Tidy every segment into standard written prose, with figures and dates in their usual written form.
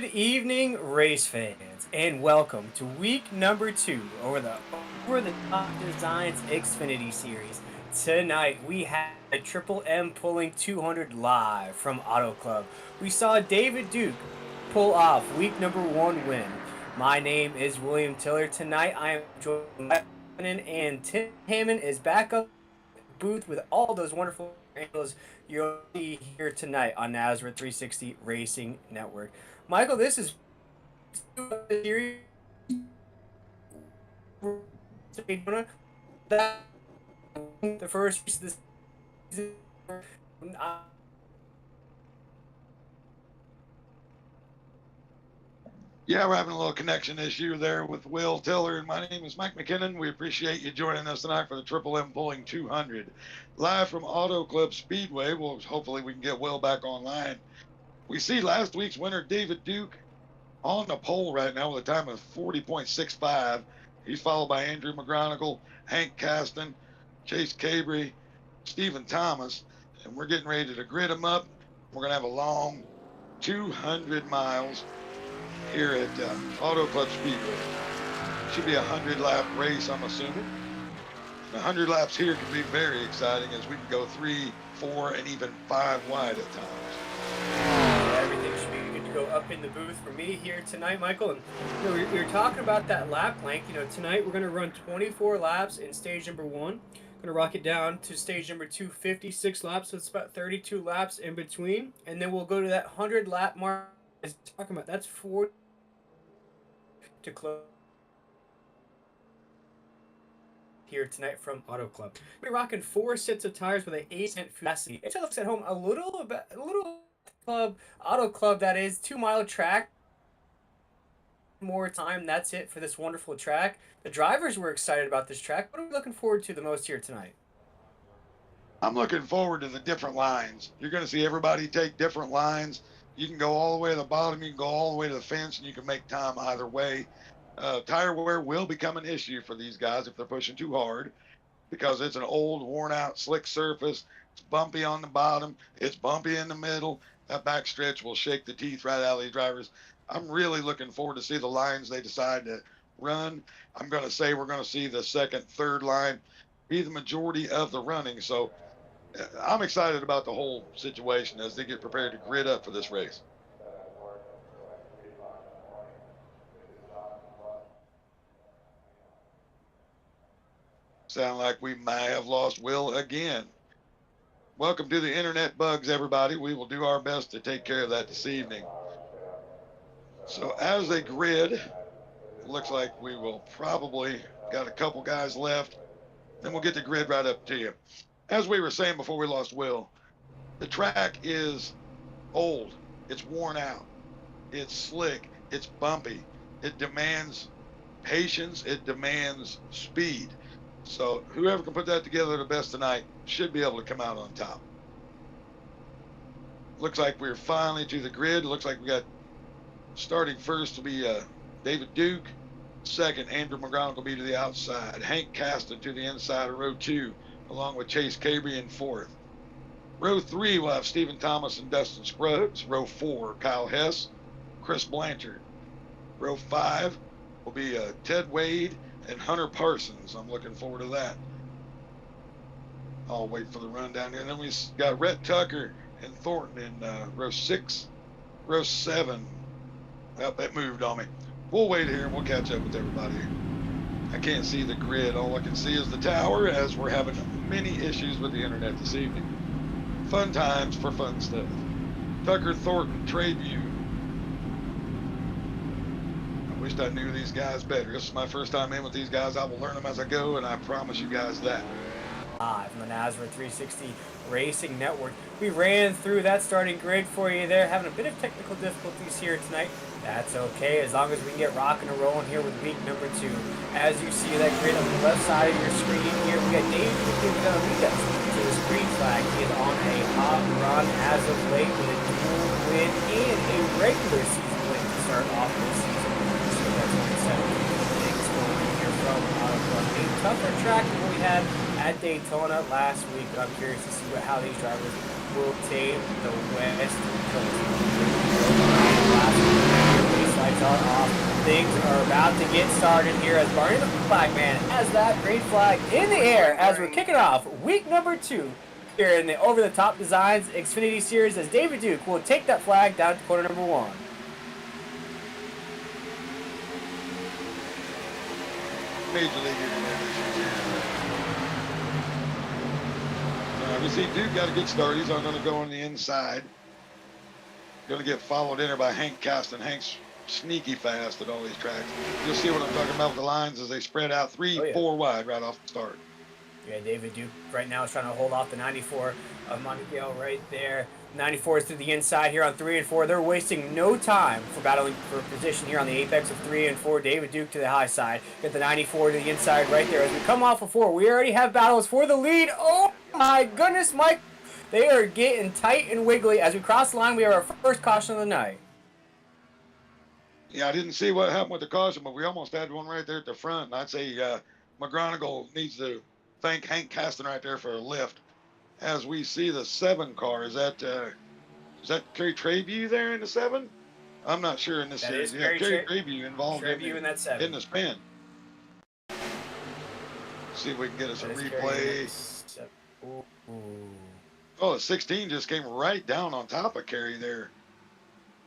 Good evening, race fans, and welcome to week number 2 over the Top Designs Xfinity series. Tonight we have a Triple M pulling 200 live from Auto Club. We saw David Duke pull off week number 1 win. My name is William Tiller. Tonight I am joined by and Tim Hammond is back up booth with all those wonderful angles you'll see here tonight on Nazareth 360 Racing Network. Michael, this is series that the first piece of this season. Yeah, we're having a little connection issue there with Will Tiller, and my name is Mike McKinnon. We appreciate you joining us tonight for the Triple M Pulling 200. Live from Auto Club Speedway. Well, hopefully we can get Will back online. We see last week's winner, David Duke, on the pole right now with a time of 40.65. He's followed by Andrew McGronigle, Hank Caston, Chase Cabry, Stephen Thomas, and we're getting ready to grid them up. We're going to have a long 200 miles here at Auto Club Speedway. Should be a 100-lap race, I'm assuming. 100 laps here can be very exciting as we can go 3, 4, and even 5 wide at times. Everything should be good to go up in the booth for me here tonight, Michael. And we were talking about that lap length. Tonight we're going to run 24 laps in stage number 1. Going to rock it down to stage number 2, 56 laps. So it's about 32 laps in between. And then we'll go to that 100-lap mark. Talking about that's 40 to close here tonight from Auto Club. We're rocking 4 sets of tires with an 8-cent capacity. It looks at home a little club Auto Club, that is 2-mile track. More time. That's it for this wonderful track. The drivers were excited about this track. What are we looking forward to the most here tonight? I'm looking forward to the different lines. You're going to see everybody take different lines. You can go all the way to the bottom. You can go all the way to the fence, and you can make time either way. Tire wear will become an issue for these guys if they're pushing too hard because it's an old, worn-out, slick surface. It's bumpy on the bottom. It's bumpy in the middle. That back stretch will shake the teeth right out of these drivers. I'm really looking forward to see the lines they decide to run. I'm going to say we're going to see the second, third line be the majority of the running. So I'm excited about the whole situation as they get prepared to grid up for this race. Sound like we may have lost Will again. Welcome to the Internet Bugs, everybody. We will do our best to take care of that this evening. So as they grid, it looks like we will probably got a couple guys left. Then we'll get the grid right up to you. As we were saying before we lost Will, the track is old. It's worn out. It's slick. It's bumpy. It demands patience. It demands speed. So whoever can put that together the best tonight should be able to come out on top. Looks like we're finally to the grid. Looks like we got starting first will be David Duke. Second, Andrew McGronigle will be to the outside. Hank Caston to the inside of row 2, along with Chase Cabry in 4th. Row 3 will have Stephen Thomas and Dustin Scruggs. Row 4, Kyle Hess, Chris Blanchard. Row 5 will be Ted Wade and Hunter Parsons. I'm looking forward to that. I'll wait for the run down here. And then we got Rhett Tucker and Thornton in row 6. Row 7. Well, that moved on me. We'll wait here and we'll catch up with everybody. I can't see the grid. All I can see is the tower as we're having many issues with the internet this evening. Fun times for fun stuff. Tucker Thornton, Trade View. I wished I knew these guys better. This is my first time in with these guys. I will learn them as I go, and I promise you guys that. Live from the Nazareth 360 Racing Network. We ran through that starting grid for you there, having a bit of technical difficulties here tonight. That's okay, as long as we can get rocking and rolling here with week number 2. As you see that grid on the left side of your screen here, we got Dave giving a lead us to his green flag. He is on a hot run as of late with a dual win and a regular season win to start off this season. So that's only 7 things going here from Auto Club. A tougher track than what we had at Daytona last week, but I'm curious to see how these drivers will take the West Coast. Last week, lights are off. Things are about to get started here as Barney the Flag Man has that green flag in the air as we're kicking off week number 2 here in the Over the Top Designs Xfinity Series as David Duke will take that flag down to corner number 1. Major League we see Duke got a good start. He's going to go on the inside. Going to get followed in there by Hank Caston. Hank's sneaky fast at all these tracks. You'll see what I'm talking about with the lines as they spread out 3-4 wide right off the start. Yeah, David Duke right now is trying to hold off the 94 of Montegale right there. 94 is to the inside here on 3 and 4. They're wasting no time for battling for position here on the apex of 3 and 4. David Duke to the high side. Get the 94 to the inside right there. As we come off of 4, we already have battles for the lead. Oh my goodness, Mike. They are getting tight and wiggly. As we cross the line, we have our first caution of the night. Yeah, I didn't see what happened with the caution, but we almost had one right there at the front. And I'd say McGonigal needs to thank Hank Caston right there for a lift. As we see the 7 car, is that Kerry Treview there in the 7? I'm not sure in this series. Yeah, Kerry Treview involved in that 7. In the spin. See if we can get us a replay. Oh, the 16 just came right down on top of Kerry there.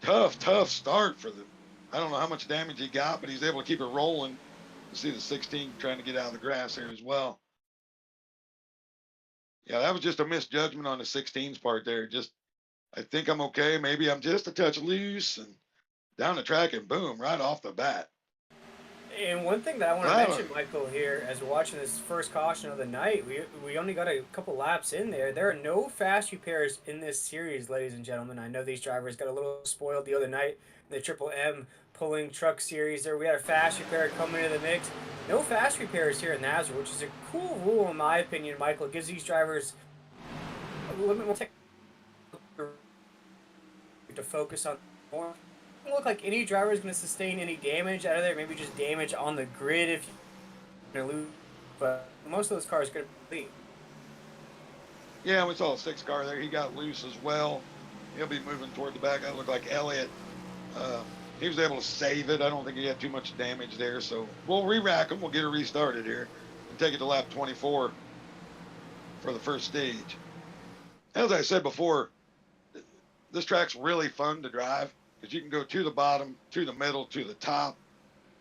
Tough start for them. I don't know how much damage he got, but he's able to keep it rolling. You see the 16 trying to get out of the grass here as well. Yeah, that was just a misjudgment on the 16's part there. Just, I think I'm okay. Maybe I'm just a touch loose and down the track and boom, right off the bat. And one thing that I want to mention, Michael, here, as we're watching this first caution of the night, we only got a couple laps in there. There are no fast repairs in this series, ladies and gentlemen. I know these drivers got a little spoiled the other night in the Triple M pulling truck series there. We had a fast repair coming into the mix. No fast repairs here in Nazareth, which is a cool rule in my opinion, Michael. It gives these drivers a little bit more to focus on more. It doesn't look like any driver is going to sustain any damage out of there. Maybe just damage on the grid if you're going to lose. But most of those cars are going to leave. Yeah, we saw a 6 car there. He got loose as well. He'll be moving toward the back. That looked like Elliott. He was able to save it. I don't think he had too much damage there. So we'll re-rack him. We'll get it restarted here and take it to lap 24 for the first stage. As I said before, this track's really fun to drive because you can go to the bottom, to the middle, to the top,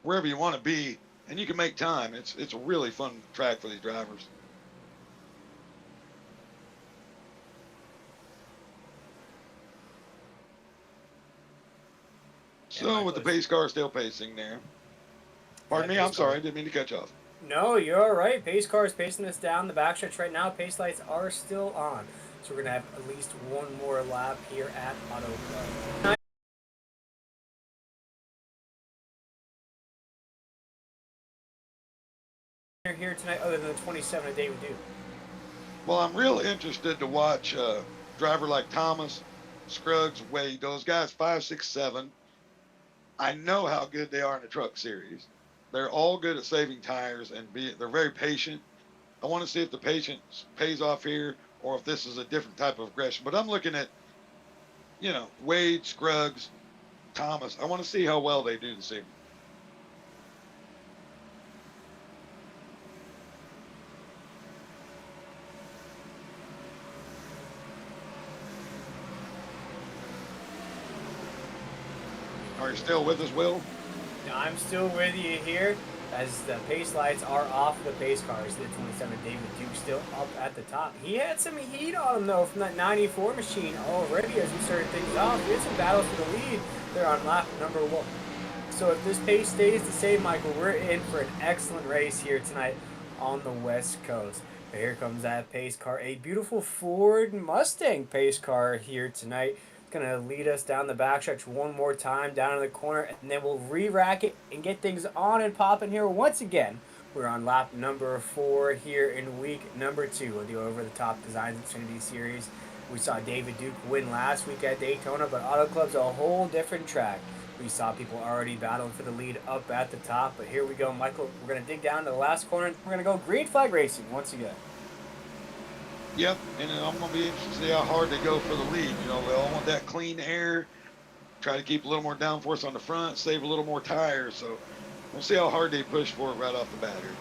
wherever you want to be, and you can make time. It's a really fun track for these drivers. So with the pace car still pacing there. Pardon me, I'm sorry, I didn't mean to cut you off. No, you're all right. Pace car is pacing us down the backstretch right now. Pace lights are still on. So we're going to have at least one more lap here at Auto Club. Here tonight other than the 27 of David Duke? Well, I'm real interested to watch a driver like Thomas, Scruggs, Wade, those guys 5, 6, 7. I know how good they are in the truck series. They're all good at saving tires and they're very patient. I want to see if the patience pays off here or if this is a different type of aggression. But I'm looking at, Wade, Scruggs, Thomas. I want to see how well they do this evening. Are you still with us, Will? I'm still with you here as the pace lights are off the pace cars. The 27 David Duke still up at the top. He had some heat on him, though, from that 94 machine already as we started things off. We had some battles for the lead there on lap number 1. So if this pace stays the same, Michael, we're in for an excellent race here tonight on the West Coast. But here comes that pace car, a beautiful Ford Mustang pace car here tonight. Going to lead us down the backstretch one more time down in the corner, and then we'll re-rack it and get things on and popping here once again. We're on lap number 4 here in week number 2 of the Over the Top Designs Xfinity Series. We saw David Duke win last week at Daytona, but Auto Club's a whole different track. We saw people already battling for the lead up at the top, but here we go, Michael. We're going to dig down to the last corner, and we're going to go green flag racing once again. Yep, and I'm going to be interested to see how hard they go for the lead. They all want that clean air, try to keep a little more downforce on the front, save a little more tires. So we'll see how hard they push for it right off the bat here.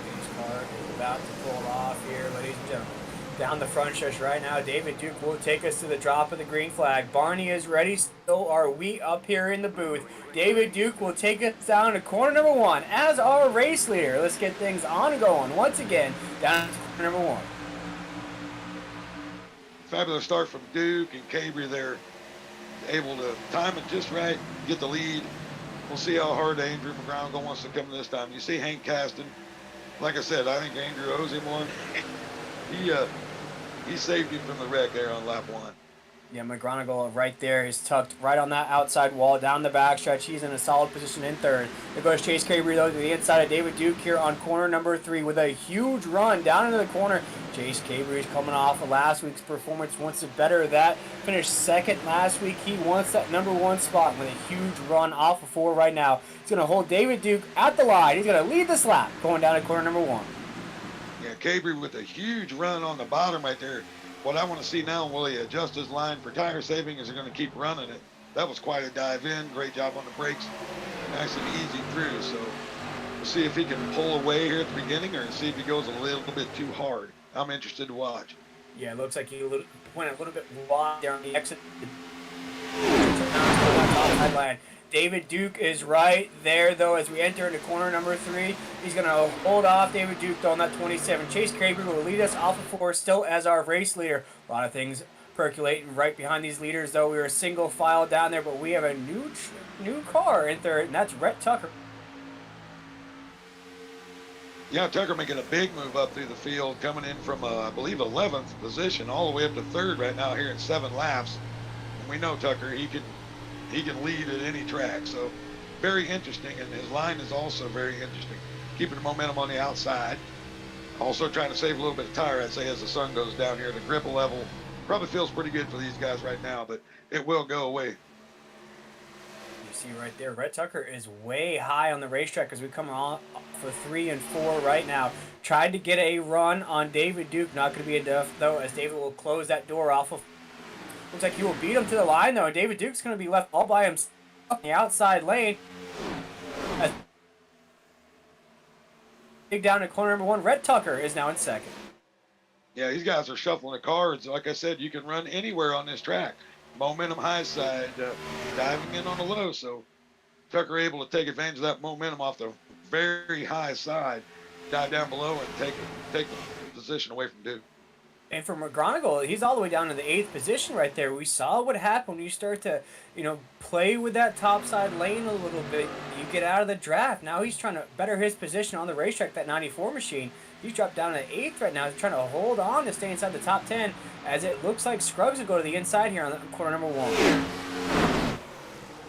Pace car is about to pull off here, ladies and gentlemen. Down the front stretch right now, David Duke will take us to the drop of the green flag. Barney is ready, so are we up here in the booth. David Duke will take us down to corner number 1 as our race leader. Let's get things on going once again down to corner number 1. Fabulous start from Duke and Cabry there, able to time it just right, get the lead. We'll see how hard Andrew McGonigal wants to come this time. You see Hank Caston. Like I said, I think Andrew owes him one. He saved him from the wreck there on lap 1. Yeah, McGonigal right there is tucked right on that outside wall down the backstretch. He's in a solid position in third. There goes Chase Cabry though to the inside of David Duke here on corner number 3 with a huge run down into the corner. Chase Cabry is coming off of last week's performance, wants to better that. Finished second last week. He wants that number 1 spot with a huge run off of 4 right now. He's going to hold David Duke at the line. He's going to lead this lap going down to corner number 1. Yeah, Cabry with a huge run on the bottom right there. What I want to see now, will he adjust his line for tire saving? Is he going to keep running it? That was quite a dive in. Great job on the brakes. Nice and easy through. So we'll see if he can pull away here at the beginning or see if he goes a little bit too hard. I'm interested to watch. Yeah, it looks like he went a little bit wide there on the exit. David Duke is right there, though, as we enter into corner number 3. He's going to hold off David Duke, though, on that 27. Chase Cabry will lead us off of 4, still as our race leader. A lot of things percolating right behind these leaders, though. We were single file down there, but we have a new car in third, and that's Rhett Tucker. Yeah, Tucker making a big move up through the field, coming in from, I believe, 11th position all the way up to 3rd right now here in 7 laps. And we know Tucker, he can lead at any track. So very interesting, and his line is also very interesting. Keeping the momentum on the outside. Also trying to save a little bit of tire, I'd say, as the sun goes down here. The grip level probably feels pretty good for these guys right now, but it will go away. You see right there, Rhett Tucker is way high on the racetrack as we come on for 3 and 4 right now. Tried to get a run on David Duke. Not going to be enough, though, as David will close that door off of. Looks like he will beat him to the line, though. And David Duke's going to be left all by himself in the outside lane. As big down to corner number 1, Rhett Tucker is now in second. Yeah, these guys are shuffling the cards. Like I said, you can run anywhere on this track. Momentum high side, diving in on the low. So Tucker able to take advantage of that momentum off the very high side, dive down below and take the position away from Duke. And for McGonigal, he's all the way down to the 8th position right there. We saw what happened when you start to, play with that topside lane a little bit. You get out of the draft. Now he's trying to better his position on the racetrack, that 94 machine. He's dropped down to 8th right now. He's trying to hold on to stay inside the top 10, as it looks like Scruggs will go to the inside here on corner number 1.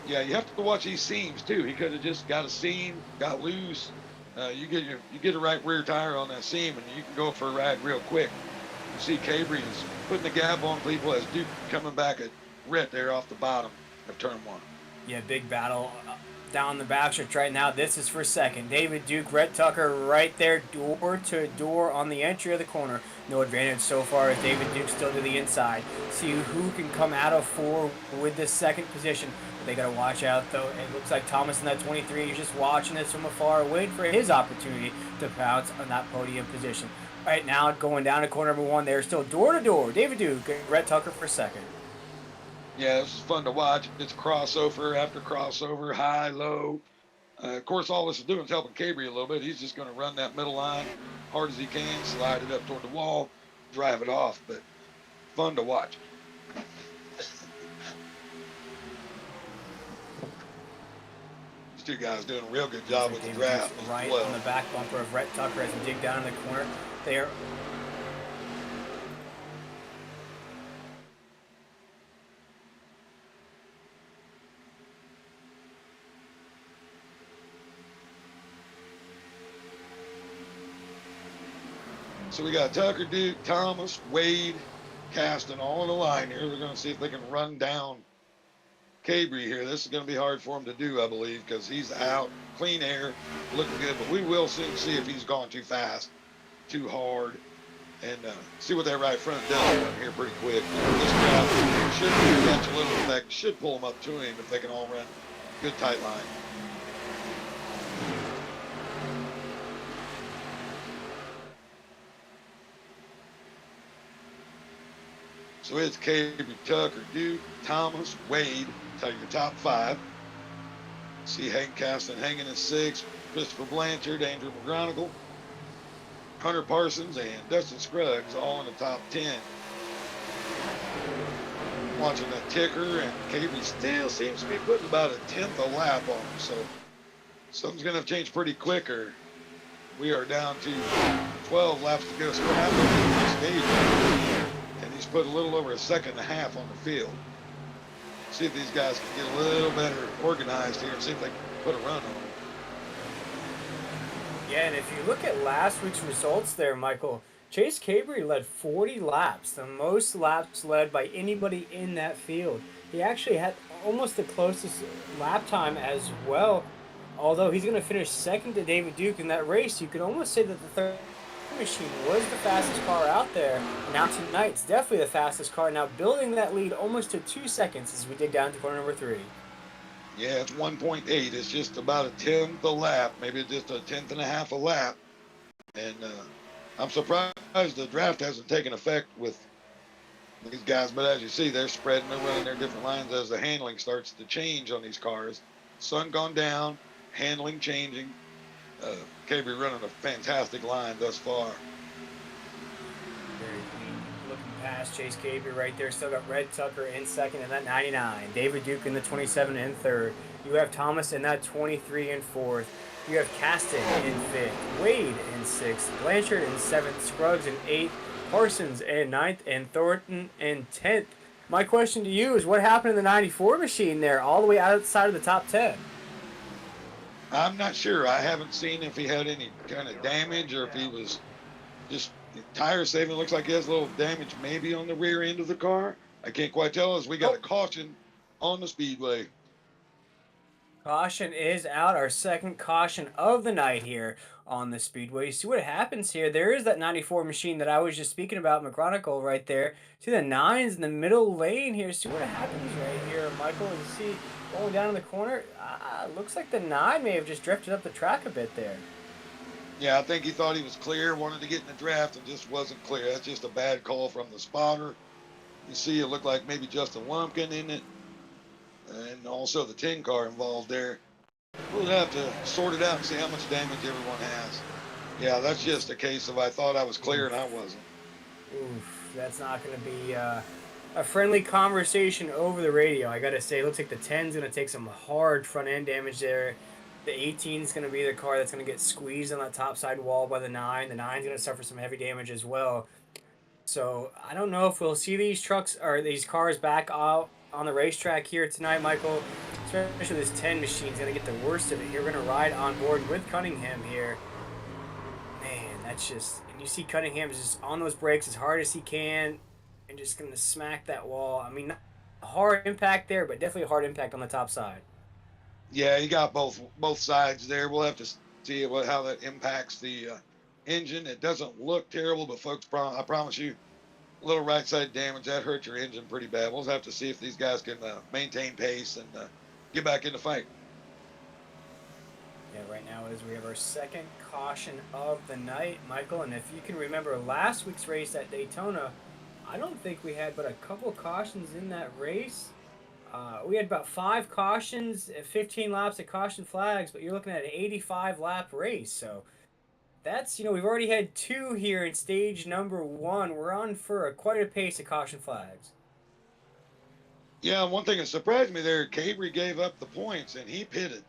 Yeah, you have to watch these seams too. He could have just got a seam, got loose. You get a right rear tire on that seam, and you can go for a ride real quick. You see Cabry is putting the gap on people as Duke coming back at Rhett there off the bottom of turn 1. Yeah, big battle down the backstretch right now. This is for second. David Duke, Rhett Tucker right there, door to door on the entry of the corner. No advantage so far as David Duke still to the inside. See who can come out of 4 with this second position. But they got to watch out, though. It looks like Thomas in that 23 is just watching this from afar, waiting for his opportunity to pounce on that podium position. Right now, going down to corner number 1, they're still door to door. David Duke and Rhett Tucker for second. Yeah, this is fun to watch. It's crossover after crossover, high, low. Of course, all this is doing is helping Cabry a little bit. He's just going to run that middle line hard as he can, slide it up toward the wall, drive it off. But fun to watch. These two guys doing a real good job with the draft. Right on the back bumper of Rhett Tucker as he dig down in the corner. There. So we got Tucker, Duke, Thomas, Wade, Caston all in the line here. They're going to see if they can run down Cabry here. This is going to be hard for him to do, I believe, because he's out. Clean air, looking good, but we will soon see if he's gone too fast, too hard. and see what that right front does run here pretty quick. This crowd should catch a little effect, should pull them up to him if they can all run good tight line. So it's Caby, Tucker, Duke, Thomas, Wade. Tell your top five. See Hank Caston hanging in 6, Christopher Blanchard, Andrew McGonigal, Hunter Parsons, and Dustin Scruggs all in the top 10. Watching that ticker, and Caby still seems to be putting about a tenth a lap on him, so something's going to change pretty quicker. We are down to 12 laps to go. So we're halfway through the stage, and he's put a little over a second and a half on the field. See if these guys can get a little better organized here and see if they can put a run on them. Yeah, and if you look at last week's results there, Michael, Chase Cabre led 40 laps, the most laps led by anybody in that field. He actually had almost the closest lap time as well. Although he's going to finish second to David Duke in that race, you could almost say that the third machine was the fastest car out there. Now tonight's definitely the fastest car. Now building that lead almost to 2 seconds as we dig down to corner number 3. Yeah, it's 1.8. It's just about a tenth a lap, maybe just a tenth and a half a lap. And I'm surprised the draft hasn't taken effect with these guys. But as you see, they're spreading, they're running their different lines as the handling starts to change on these cars. Sun gone down, handling changing. Cabre running a fantastic line thus far. Very clean. Looking past Chase Cabre right there. Still got Red Tucker in second in that 99. David Duke in the 27 in third. You have Thomas in that 23 in fourth. You have Caston in fifth. Wade in sixth. Blanchard in seventh. Scruggs in eighth. Parsons in ninth. And Thornton in 10th. My question to you is what happened in the 94 machine there all the way outside of the top 10? I'm not sure. I haven't seen if he had any kind of damage or if he was just tire saving. It looks like he has a little damage maybe on the rear end of the car. I can't quite tell as we got a caution on the speedway. Caution is out. Our second caution of the night here on the speedway. See what happens here. There is that 94 machine that I was just speaking about, McGronicle right there. See the 9s in the middle lane here. See what happens right here, Michael. And see going down in the corner. Looks like the 9 may have just drifted up the track a bit there. Yeah, I think he thought he was clear, wanted to get in the draft, and just wasn't clear. That's just a bad call from the spotter. You see it looked like maybe Justin Lumpkin in it, and also the 10 car involved there. We'll have to sort it out and see how much damage everyone has. Yeah, that's just a case of I thought I was clear and I wasn't. Oof, that's not going to be a friendly conversation over the radio. I got to say, it looks like the 10's going to take some hard front end damage there. The 18 is going to be the car that's going to get squeezed on that top side wall by the 9. The 9's going to suffer some heavy damage as well. So I don't know if we'll see these trucks or these cars back out on the racetrack here tonight, Michael. Especially this 10 machine is going to get the worst of it here. We're going to ride on board with Cunningham here. Man, that's just... And you see Cunningham is just on those brakes as hard as he can and just going to smack that wall. I mean, not a hard impact there, but definitely a hard impact on the top side. Yeah, you got both sides there. We'll have to see how that impacts the engine. It doesn't look terrible, but folks, I promise you, a little right side damage that hurt your engine pretty bad. We'll have to see if these guys can maintain pace and get back in the fight. Yeah, right now is we have our second caution of the night, Michael. And if you can remember last week's race at Daytona, I don't think we had but a couple cautions in that race. We had about 5 cautions, 15 laps of caution flags, but you're looking at an 85 lap race. So that's, we've already had 2 here in stage number 1. We're on for quite a pace of caution flags. Yeah, one thing that surprised me there, Cabre gave up the points and he pitted.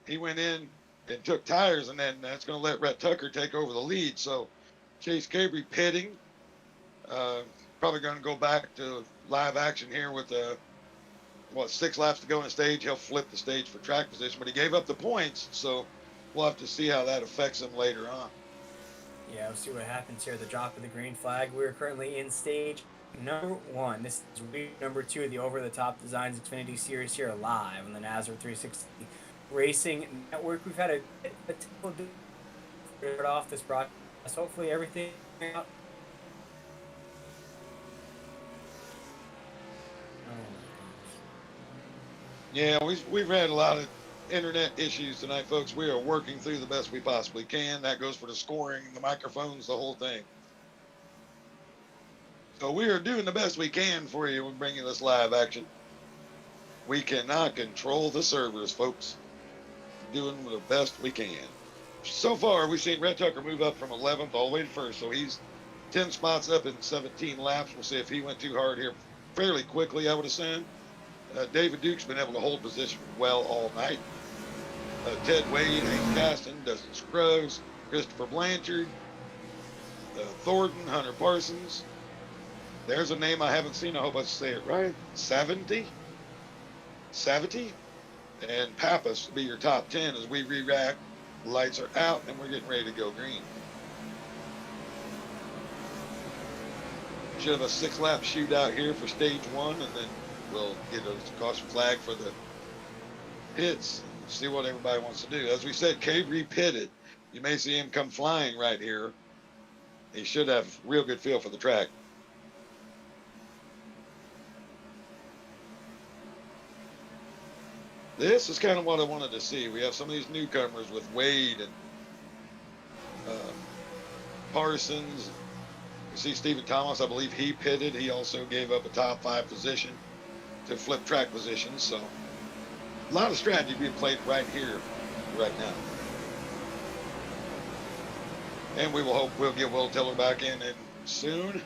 He went in and took tires, and then that's going to let Rhett Tucker take over the lead. So Chase Cabre pitting, probably going to go back to live action here with 6 laps to go in the stage. He'll flip the stage for track position, but he gave up the points, so we'll have to see how that affects him later on. Yeah, we'll see what happens here at the drop of the green flag. We're currently in stage number 1. This is week number 2 of the Over-the-Top Designs Xfinity Series here live on the NASCAR 360 Racing Network. We've had a start off this broadcast. Hopefully everything out Yeah, we've had a lot of internet issues tonight, folks. We are working through the best we possibly can. That goes for the scoring, the microphones, the whole thing. So we are doing the best we can for you. We're bringing this live action. We cannot control the servers, folks. Doing the best we can. So far, we've seen Red Tucker move up from 11th all the way to first, so he's 10 spots up in 17 laps. We'll see if he went too hard here fairly quickly, I would assume. David Duke's been able to hold position well all night. Ted Wade, Hank Caston, Dustin Scruggs, Christopher Blanchard, Thornton, Hunter Parsons. There's a name I haven't seen. I hope I say it right. Savity, and Pappas will be your top 10 as we re-rack. Lights are out and we're getting ready to go green. Should have a 6-lap shootout here for stage 1, and then we'll get a caution flag for the pits. See what everybody wants to do. As we said, Cave repitted. You may see him come flying right here. He should have real good feel for the track. This is kind of what I wanted to see. We have some of these newcomers with Wade and Parsons. You see Stephen Thomas, I believe he pitted. He also gave up a top 5 position to flip track positions. So a lot of strategy being played right here, right now. And we will hope we'll get Will Tiller back in soon.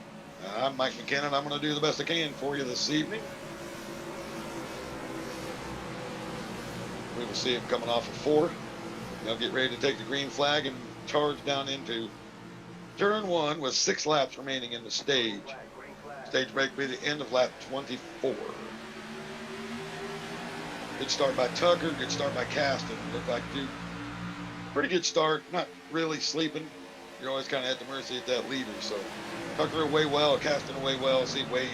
I'm Mike McKinnon. I'm going to do the best I can for you this evening. We will see him coming off of 4. They'll get ready to take the green flag and charge down into turn 1 with 6 laps remaining in the stage. Stage break will be the end of lap 24. Good start by Tucker. Good start by Caston. Looked like Duke. Pretty good start. Not really sleeping. You're always kind of at the mercy of that leader. So Tucker away well. Caston away well. See Wade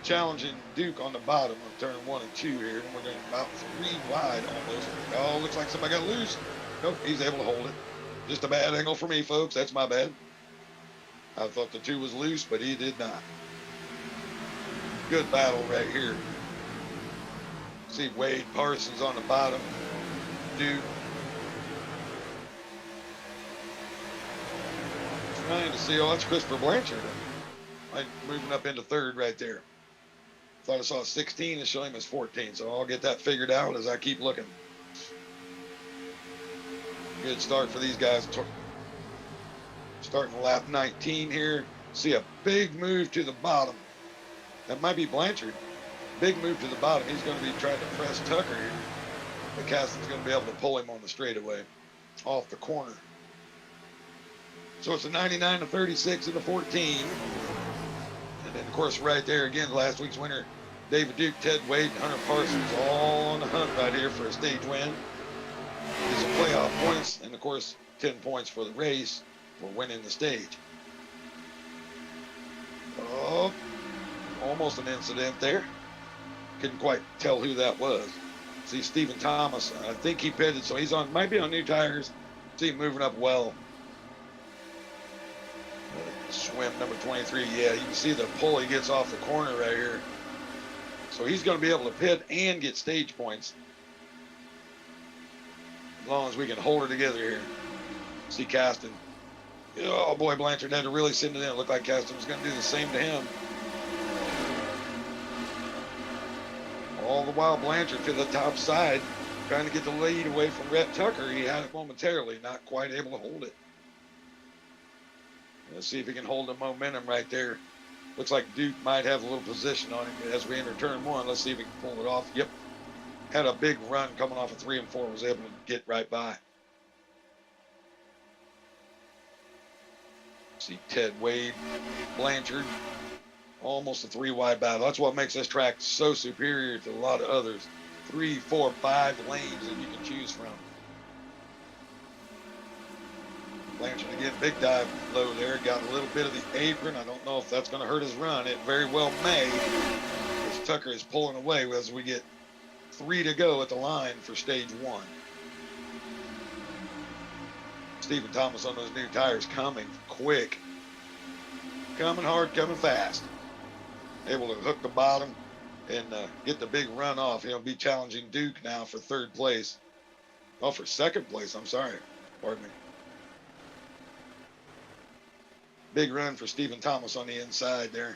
challenging Duke on the bottom of turn 1 and 2 here. And we're going about 3 wide almost. Oh, looks like somebody got loose. Nope, he's able to hold it. Just a bad angle for me, folks. That's my bad. I thought the 2 was loose, but he did not. Good battle right here. See Wade Parsons on the bottom. Duke. Trying to see. Oh, that's Christopher Blanchard. Moving up into 3rd right there. Thought I saw 16 and showing him as 14, so I'll get that figured out as I keep looking. Good start for these guys. Starting lap 19 here. See a big move to the bottom. That might be Blanchard. Big move to the bottom. He's going to be trying to press Tucker here. But Caston's going to be able to pull him on the straightaway off the corner. So it's a 99 to 36 and a 14. And then, of course, right there again, last week's winner, David Duke, Ted Wade, and Hunter Parsons all on the hunt right here for a stage win. These are playoff points, and, of course, 10 points for the race for winning the stage. Oh, almost an incident there. Couldn't quite tell who that was. See Stephen Thomas. I think he pitted, so he's on, might be on new tires. See him moving up well. Swim number 23. Yeah, you can see the pull he gets off the corner right here. So he's going to be able to pit and get stage points. As long as we can hold her together here. See Caston. Oh boy, Blanchard had to really send it in. It looked like Caston was going to do the same to him. All the while, Blanchard to the top side, trying to get the lead away from Rhett Tucker. He had it momentarily, not quite able to hold it. Let's see if he can hold the momentum right there. Looks like Duke might have a little position on him as we enter turn 1. Let's see if he can pull it off. Yep. Had a big run coming off of 3 and 4. Was able to get right by. See Ted Wade, Blanchard. Almost a 3-wide battle. That's what makes this track so superior to a lot of others. 3, 4, 5 lanes that you can choose from. Blanchard again, big dive low there. Got a little bit of the apron. I don't know if that's going to hurt his run. It very well may. As Tucker is pulling away as we get 3 to go at the line for stage 1. Stephen Thomas on those new tires coming quick. Coming hard, coming fast. Able to hook the bottom. and get the big run off. He'll be challenging Duke now for third place. Oh, for second place. I'm sorry. Pardon me. Big run for Stephen Thomas on the inside there.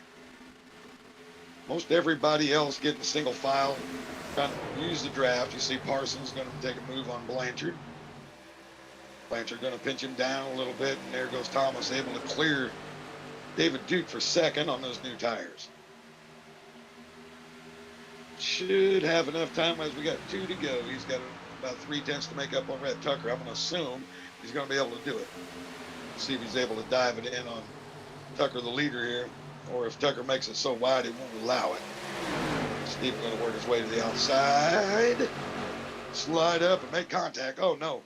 Most everybody else getting single file, trying to use the draft. You see Parsons going to take a move on Blanchard. Blanchard going to pinch him down a little bit, and there goes Thomas, able to clear David Duke for second on those new tires. Should have enough time as we got 2 to go. He's got about 3/10 to make up on Rhett Tucker. I'm going to assume he's going to be able to do it. See if he's able to dive it in on Tucker, the leader here, or if Tucker makes it so wide, he won't allow it. Steve's going to work his way to the outside, slide up and make contact. Oh, no.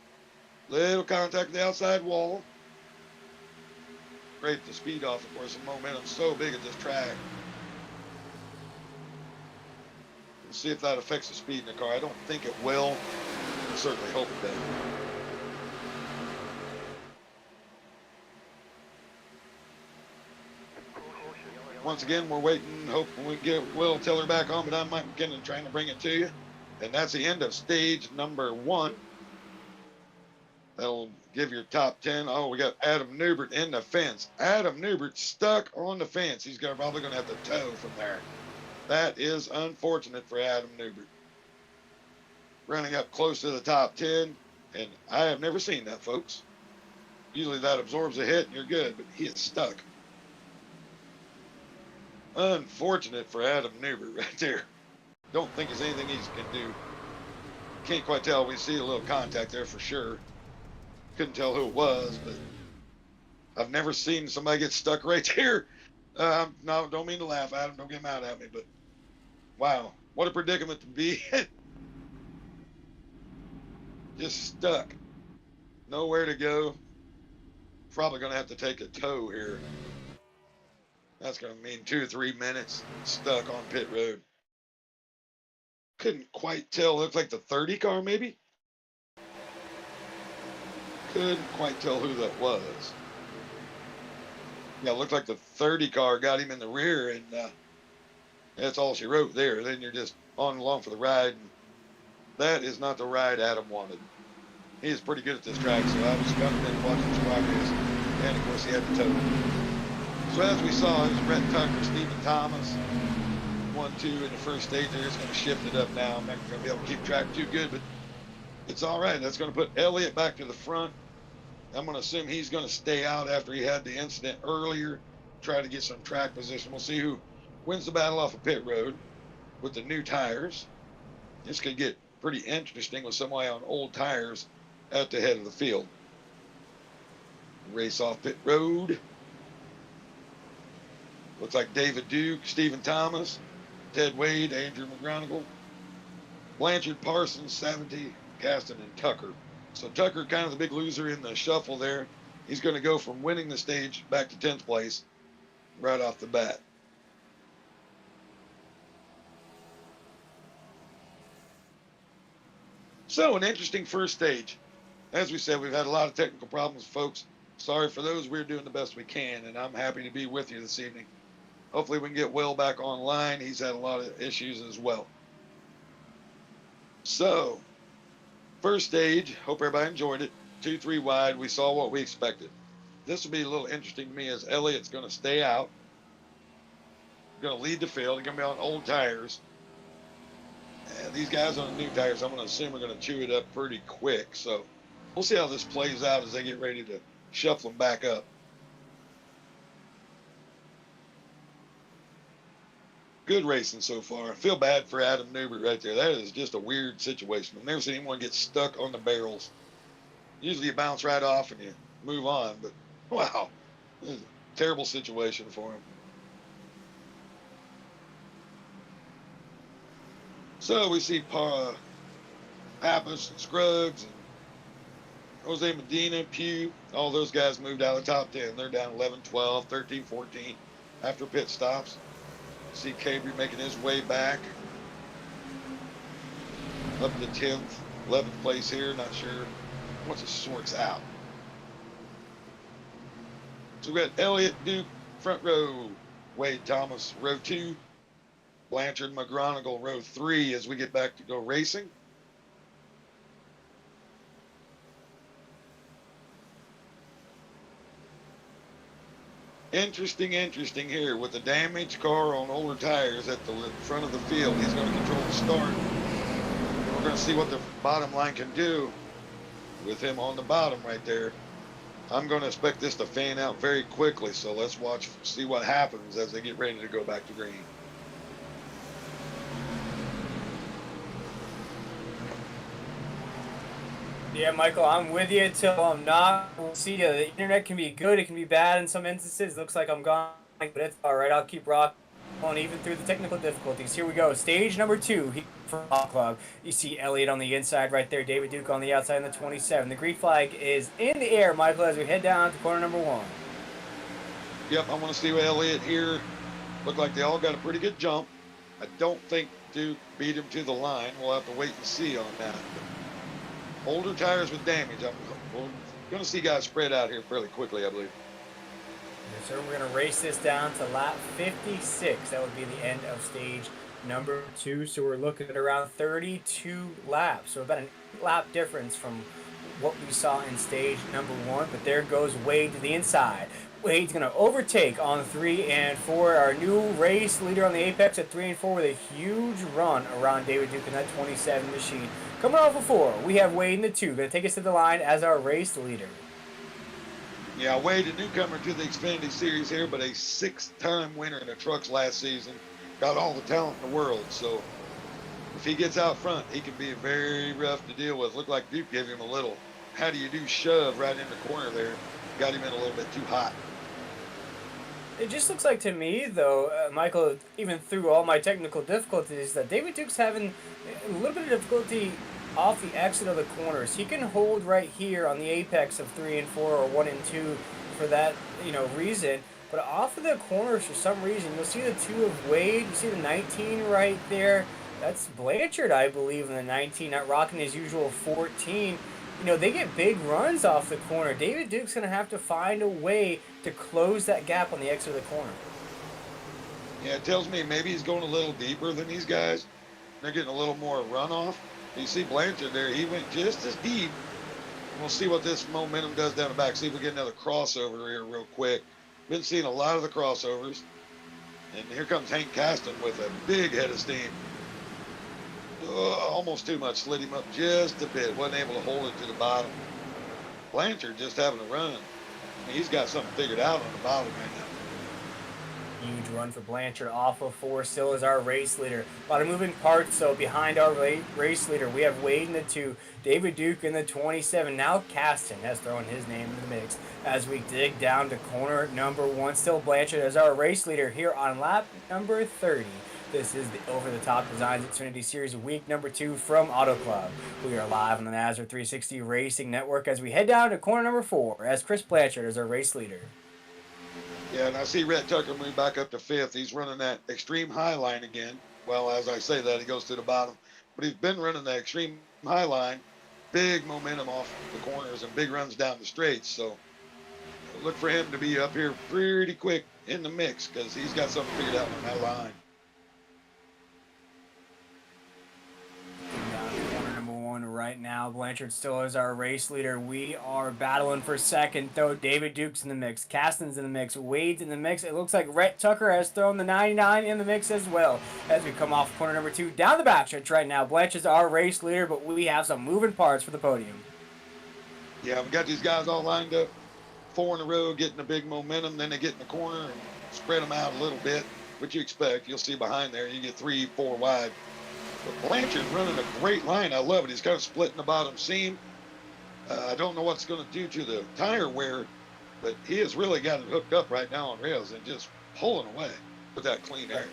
Little contact with the outside wall. Great the speed off, of course. The momentum's so big at this track. We'll see if that affects the speed in the car. I don't think it will. I certainly hope it does. Once again, we're waiting, hoping we get Will Tiller back on, but I'm Mike McKinnon trying to bring it to you. And that's the end of stage number 1. That'll give your top 10. Oh, we got Adam Newbert in the fence. Adam Newbert stuck on the fence. He's probably going to have to tow from there. That is unfortunate for Adam Newbert. Running up close to the top 10, and I have never seen that, folks. Usually that absorbs a hit and you're good, but he is stuck. Unfortunate for Adam Newbert right there. Don't think there's anything he can do. Can't quite tell. We see a little contact there for sure. Couldn't tell who it was, but I've never seen somebody get stuck right there. No, don't mean to laugh, Adam. Don't get mad at me, but wow, what a predicament to be in. Just stuck. Nowhere to go. Probably going to have to take a tow here. That's going to mean 2 or 3 minutes stuck on pit road. Couldn't quite tell. Looked like the 30 car, maybe? Couldn't quite tell who that was. Yeah, it looked like the 30 car got him in the rear, and that's all she wrote there. Then you're just on along for the ride, and that is not the ride Adam wanted. He is pretty good at this track, so I was confident watching his progress, and of course he had the tow. So as we saw, it was Rhett Tucker, Stephen Thomas, 1-2 in the first stage. They're just going to shift it up now. I'm not going to be able to keep track too good, but it's all right. That's going to put Elliott back to the front. I'm going to assume he's going to stay out after he had the incident earlier, try to get some track position. We'll see who wins the battle off of pit road with the new tires. This could get pretty interesting with somebody on old tires at the head of the field. Race off pit road. Looks like David Duke, Stephen Thomas, Ted Wade, Andrew McGonigal, Blanchard, Parsons, 70, Caston, and Tucker. So Tucker kind of the big loser in the shuffle there. He's going to go from winning the stage back to 10th place right off the bat. So an interesting first stage. As we said, we've had a lot of technical problems, folks. Sorry for those. We're doing the best we can, and I'm happy to be with you this evening. Hopefully we can get Will back online. He's had a lot of issues as well. So, first stage, hope everybody enjoyed it. 2-3 wide, we saw what we expected. This will be a little interesting to me as Elliott's going to stay out. Going to lead the field. He's going to be on old tires. And these guys on the new tires, I'm going to assume are going to chew it up pretty quick. So, we'll see how this plays out as they get ready to shuffle them back up. Good racing so far. I feel bad for Adam Newbert right there. That is just a weird situation. I've never seen anyone get stuck on the barrels. Usually you bounce right off and you move on, but wow, this is a terrible situation for him. So we see Pappas and Scruggs and Jose Medina, Pugh, all those guys moved out of the top 10. They're down 11, 12, 13, 14 after pit stops. See Cabry making his way back up to 10th, 11th place here. Not sure once it sorts out. So we got Elliott, Duke, front row, Wade Thomas, row 2, Blanchard McGonigal, row 3, as we get back to go racing. Interesting here with the damaged car on older tires at the front of the field. He's going to control the start. We're going to see what the bottom line can do with him on the bottom right there. I'm going to expect this to fan out very quickly, so let's see what happens as they get ready to go back to green. Yeah, Michael, I'm with you till I'm not. We'll see. The internet can be good, it can be bad in some instances. Looks like I'm gone, but it's all right. I'll keep rocking on even through the technical difficulties. Here we go. Stage number 2 for Hot Club. You see Elliott on the inside right there. David Duke on the outside in the 27. The green flag is in the air, Michael, as we head down to corner number 1. Yep, I want to see what Elliott here. Look like they all got a pretty good jump. I don't think Duke beat him to the line. We'll have to wait and see on that. Older tires with damage. We're going to see guys spread out here fairly quickly, I believe. Yes, sir. We're going to race this down to lap 56. That would be the end of stage number 2. So we're looking at around 32 laps. So about an 8-lap difference from what we saw in stage number 1. But there goes Wade to the inside. Wade's going to overtake on 3 and 4. Our new race leader on the apex at 3 and 4 with a huge run around David Duke in that 27 machine. Coming off of 4, we have Wade in the 2. Going to take us to the line as our race leader. Yeah, Wade, a newcomer to the Xfinity Series here, but a 6-time winner in the trucks last season. Got all the talent in the world, so if he gets out front, he can be very rough to deal with. Looked like Duke gave him a little how-do-you-do shove right in the corner there. Got him in a little bit too hot. It just looks like to me, though, Michael, even through all my technical difficulties, that David Duke's having a little bit of difficulty off the exit of the corners. He can hold right here on the apex of 3 and 4 or 1 and 2 for that, reason. But off of the corners, for some reason, you'll see the 2 of Wade. You see the 19 right there. That's Blanchard, I believe, in the 19, not rocking his usual 14. They get big runs off the corner. David Duke's going to have to find a way to close that gap on the exit of the corner. Yeah, it tells me maybe he's going a little deeper than these guys. They're getting a little more runoff. You see Blanchard there, he went just as deep. We'll see what this momentum does down the back. See if we get another crossover here real quick. Been seeing a lot of the crossovers. And here comes Hank Caston with a big head of steam. Almost too much. Slid him up just a bit. Wasn't able to hold it to the bottom. Blanchard just having a run. He's got something figured out on the bottom right now. Huge run for Blanchard off of 4, still is our race leader. A lot of moving parts, so behind our race leader, we have Wade in the 2, David Duke in the 27. Now Caston has thrown his name in the mix as we dig down to corner number 1. Still Blanchard as our race leader here on lap number 30. This is the Over-the-Top Designs Xfinity Series week number 2 from Auto Club. We are live on the NASCAR 360 Racing Network as we head down to corner number 4 as Chris Blanchard is our race leader. Yeah, and I see Rhett Tucker move back up to 5th. He's running that extreme high line again. Well, as I say that, he goes to the bottom. But he's been running that extreme high line. Big momentum off the corners and big runs down the straights. So look for him to be up here pretty quick in the mix because he's got something figured out on that line. Right now, Blanchard still is our race leader. We are battling for second, though. David Duke's in the mix, Caston's in the mix, Wade's in the mix. It looks like Rhett Tucker has thrown the 99 in the mix as well as we come off corner number 2 down the backstretch right now. Blanchard's our race leader, but we have some moving parts for the podium. Yeah, we got these guys all lined up, 4 in a row, getting a big momentum. Then they get in the corner and spread them out a little bit, which you expect. You'll see behind there, you get 3, 4 wide. But Blanchard's running a great line. I love it. He's kind of splitting the bottom seam. I don't know what's going to do to the tire wear, but he has really got it hooked up right now on rails and just pulling away with that clean air.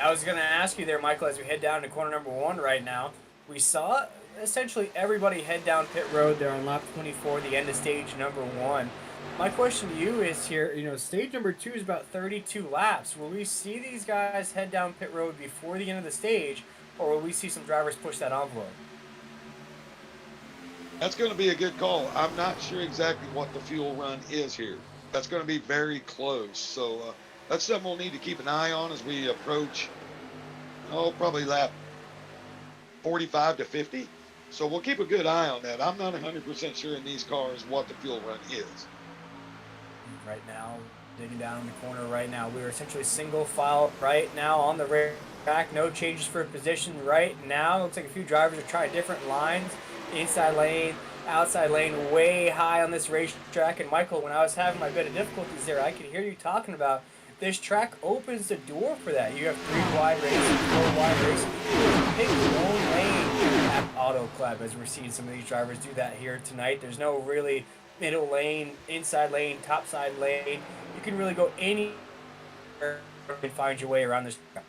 I was going to ask you there, Michael, as we head down to corner number 1 right now. We saw essentially everybody head down pit road there on lap 24, the end of stage number 1. My question to you is here, stage number 2 is about 32 laps. Will we see these guys head down pit road before the end of the stage, or will we see some drivers push that envelope? That's going to be a good call. I'm not sure exactly what the fuel run is here. That's going to be very close. So that's something we'll need to keep an eye on as we approach probably lap 45 to 50. So we'll keep a good eye on that. I'm not 100% sure in these cars what the fuel run is. Right now, digging down in the corner right now. We are essentially single file right now on the track. No changes for position right now. Looks like a few drivers are trying different lines. Inside lane, outside lane, way high on this racetrack. And Michael, when I was having my bit of difficulties there, I could hear you talking about this track opens the door for that. You have 3 wide races, 4 wide races. Pick your own lane at Auto Club, as we're seeing some of these drivers do that here tonight. There's no really middle lane, inside lane, top side lane. You can really go anywhere and find your way around this track.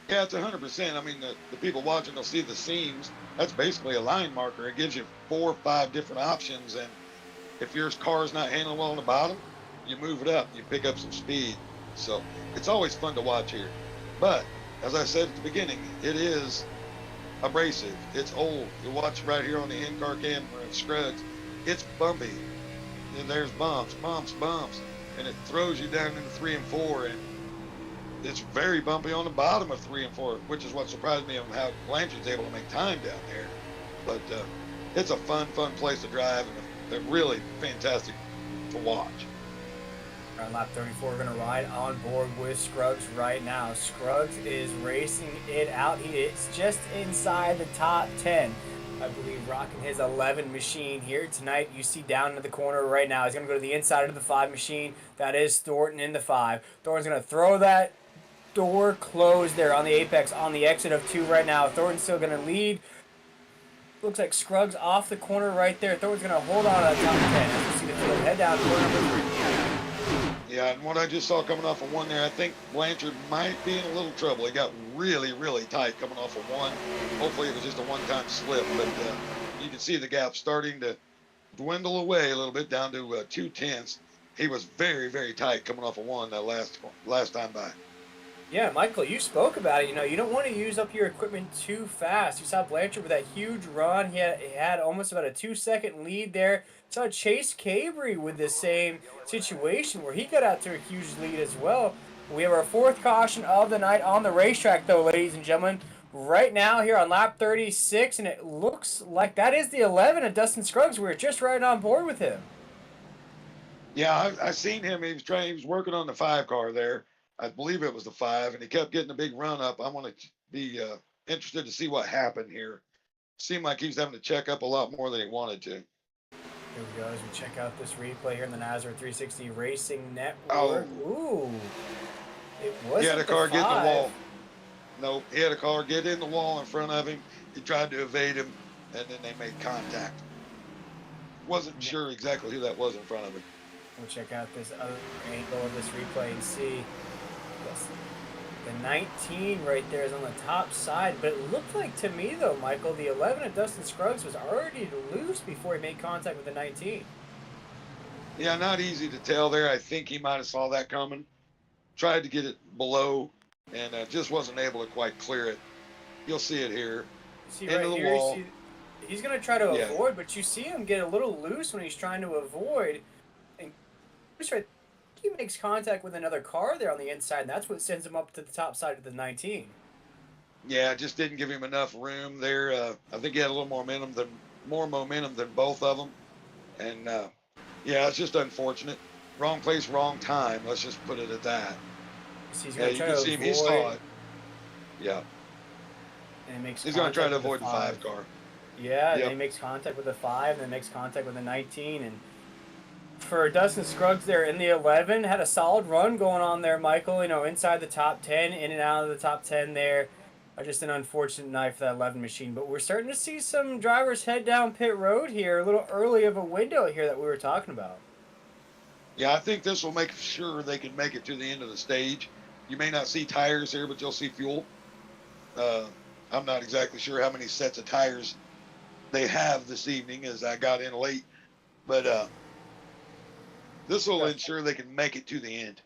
Yeah, it's 100%. I mean, the people watching will see the seams. That's basically a line marker. It gives you 4 or 5 different options. And if your car is not handling well on the bottom, you move it up. You pick up some speed. So it's always fun to watch here. But as I said at the beginning, it is abrasive. It's old. You watch right here on the in-car camera and Scruggs. It's bumpy. And there's bumps, and it throws you down into 3 and 4. And it's very bumpy on the bottom of 3 and 4, which is what surprised me on how Blanchard's able to make time down there. But it's a fun place to drive, and they're really fantastic to watch. On lap 34, we're going to ride on board with Scruggs right now. Scruggs is racing it out. He is just inside the top 10. I believe rocking his 11 machine here tonight. You see down in the corner right now. He's going to go to the inside of the 5 machine. That is Thornton in the 5. Thornton's going to throw that door closed there on the apex on the exit of 2 right now. Thornton's still going to lead. Looks like Scruggs off the corner right there. Thornton's going to hold on to that top 10. As you see the field head down corner number 3. Yeah, and what I just saw coming off of 1 there, I think Blanchard might be in a little trouble. He got really tight coming off of 1. Hopefully it was just a one-time slip, but you can see the gap starting to dwindle away a little bit down to 2/10. He was very tight coming off of 1 that last time by. Yeah, Michael, you spoke about it. You know, you don't want to use up your equipment too fast. You saw Blanchard with that huge run. He had almost about a 2-second lead there. Saw Chase Cabry with the same situation where he got out to a huge lead as well. We have our 4th caution of the night on the racetrack, though, ladies and gentlemen. Right now here on lap 36, and it looks like that is the 11 of Dustin Scruggs. We were just right on board with him. Yeah, I seen him. He was working on the 5 car there. I believe it was the 5, and he kept getting a big run up. I want to be interested to see what happened here. Seemed like he was having to check up a lot more than he wanted to. Here we go as we check out this replay here in the NASCAR 360 Racing Network. Oh. Ooh. It was He had a car the get in the 5. wall. No, he had a car get in the wall in front of him. He tried to evade him, and then they made contact. Wasn't sure exactly who that was in front of him. We'll check out this other angle of this replay and see. Yes, the 19 right there is on the top side, but it looked like to me, though, Michael, the 11 of Dustin Scruggs was already loose before he made contact with the 19. Yeah, not easy to tell there. I think he might have saw that coming. Tried to get it below, and just wasn't able to quite clear it. You'll see it here. See right into the here, wall. he's going to try to Yeah. avoid, but you see him get a little loose when he's trying to avoid. And right, he makes contact with another car there on the inside, and that's what sends him up to the top side of the 19. Yeah, it just didn't give him enough room there. I think he had a little more momentum than both of them. And yeah, it's just unfortunate. Wrong place, wrong time. Let's just put it at that. He's Yeah, you can see him. He saw it. Yeah. And makes He's going to try to contact with avoid the 5 car. Yeah, Yep. then he makes contact with the 5, then makes contact with the 19. And for Dustin Scruggs there in the 11, had a solid run going on there, Michael. You know, inside the top 10, in and out of the top 10 there. Just an unfortunate night for that 11 machine. But we're starting to see some drivers head down pit road here, a little early of a window here that we were talking about. Yeah, I think this will make sure they can make it to the end of the stage. You may not see tires here, but you'll see fuel. I'm not exactly sure how many sets of tires they have this evening as I got in late. But this will ensure they can make it to the end.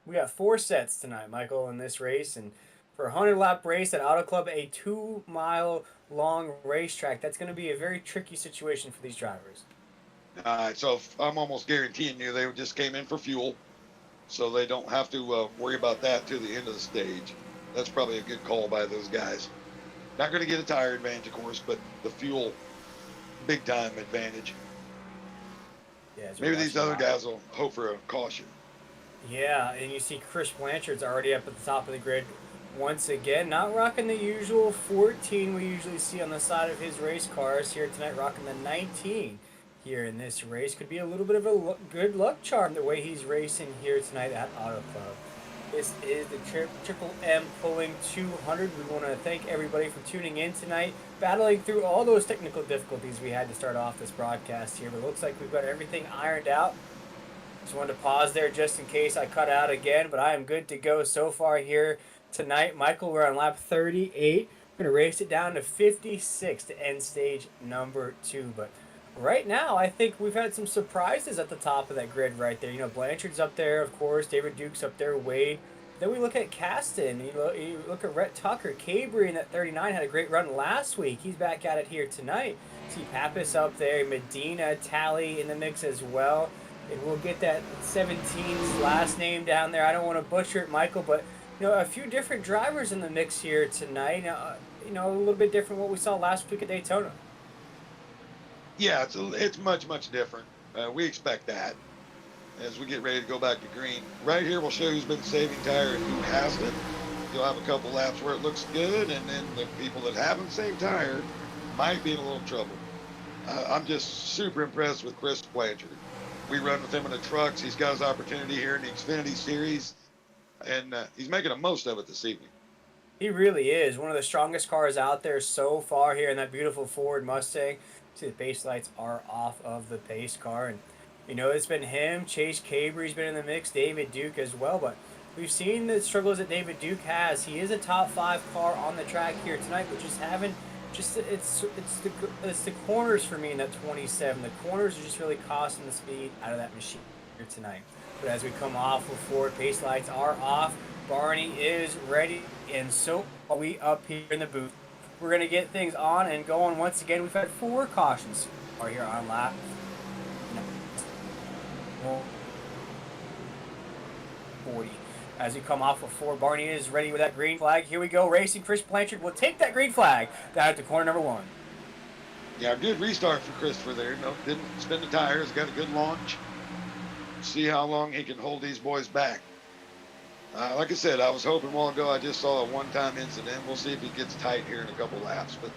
We got 4 sets tonight, Michael, in this race. And for a 100-lap race at Auto Club, a 2-mile-long racetrack, that's going to be a very tricky situation for these drivers. All right, so I'm almost guaranteeing you they just came in for fuel, so they don't have to worry about that to the end of the stage. that's probably a good call by those guys. Not going to get a tire advantage, of course, but the fuel big time advantage. Yeah, as we're Maybe these watching other Rock. guys will hope for a caution. Yeah, and you see Chris Blanchard's already up at the top of the grid once again, not rocking the usual 14 we usually see on the side of his race cars here tonight, rocking the 19 here in this race. Could be a little bit of a good luck charm the way he's racing here tonight at Auto Club. This is the Triple M Pulling 200. We want to thank everybody for tuning in tonight, battling through all those technical difficulties we had to start off this broadcast here. But it looks like we've got everything ironed out. Just wanted to pause there just in case I cut out again, but I am good to go so far here tonight. Michael, we're on lap 38. We're going to race it down to 56 to end stage number 2. But right now, I think we've had some surprises at the top of that grid right there. You know, Blanchard's up there, of course. David Duke's up there, Wade. Then we look at Caston. You look at Rhett Tucker. Cabry in that 39 had a great run last week. He's back at it here tonight. See Pappas up there. Medina, Tally in the mix as well. And we'll get that 17's last name down there. I don't want to butcher it, Michael, but a few different drivers in the mix here tonight. A little bit different what we saw last week at Daytona. Yeah, it's much different. We expect that as we get ready to go back to green. Right here, we'll show who's been saving tire and who hasn't. You'll have a couple laps where it looks good, and then the people that haven't saved tire might be in a little trouble. I'm just super impressed with Chris Blanchard. We run with him in the trucks. He's got his opportunity here in the Xfinity Series, and he's making the most of it this evening. He really is one of the strongest cars out there so far here in that beautiful Ford Mustang. See, the base lights are off of the pace car, and it's been him. Chase Cabry's been in the mix, David Duke as well, but we've seen the struggles that David Duke has. He is a top 5 car on the track here tonight, but it's the corners for me in that 27. The corners are just really costing the speed out of that machine here tonight. But as we come off with Ford, pace lights are off. Barney is ready, and so are we up here in the booth. We're going to get things on and going once again. We've had 4 cautions are here on lap 40. As we come off of 4, Barney is ready with that green flag. Here we go, racing. Chris Blanchard will take that green flag down at the corner number 1. Yeah, good restart for Christopher there. No, didn't spin the tires. Got a good launch. See how long he can hold these boys back. Like I said, I was hoping a while ago. I just saw a one-time incident. We'll see if he gets tight here in a couple laps. But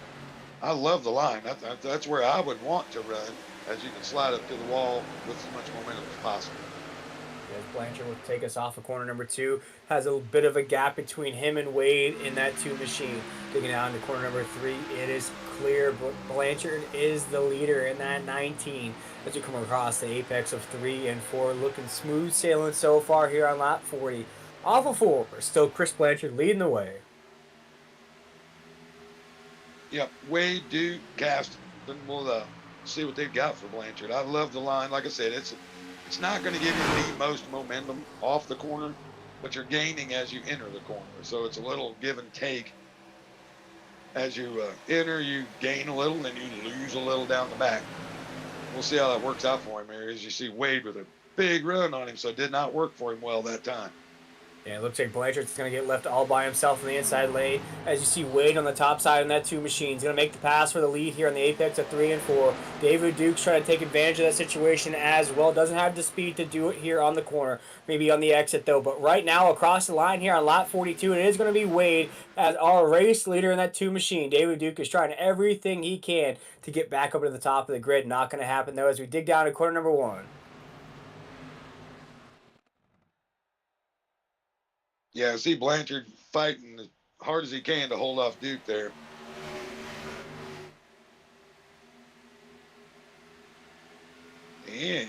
I love the line. That's where I would want to run, as you can slide up to the wall with as much momentum as possible. As Blanchard will take us off of corner number 2. Has a bit of a gap between him and Wade in that 2 machine. Digging out into corner number 3, it is clear. Blanchard is the leader in that 19. As we come across the apex of 3 and 4, looking smooth sailing so far here on lap 40. Off of 4, still Chris Blanchard leading the way. Yep, Wade, Duke, Caston. We'll see what they've got for Blanchard. I love the line. Like I said, it's not going to give you the most momentum off the corner, but you're gaining as you enter the corner. So it's a little give and take. As you enter, you gain a little, and you lose a little down the back. We'll see how that works out for him here. As you see Wade with a big run on him, so it did not work for him well that time. Yeah, it looks like Blanchard's going to get left all by himself in the inside lane. As you see Wade on the top side in that 2 machine. He's going to make the pass for the lead here on the apex of 3 and 4. David Duke's trying to take advantage of that situation as well. Doesn't have the speed to do it here on the corner. Maybe on the exit though. But right now across the line here on lap 42, it is going to be Wade as our race leader in that 2 machine. David Duke is trying everything he can to get back up to the top of the grid. Not going to happen though as we dig down to corner number 1. Yeah, see Blanchard fighting as hard as he can to hold off Duke there. And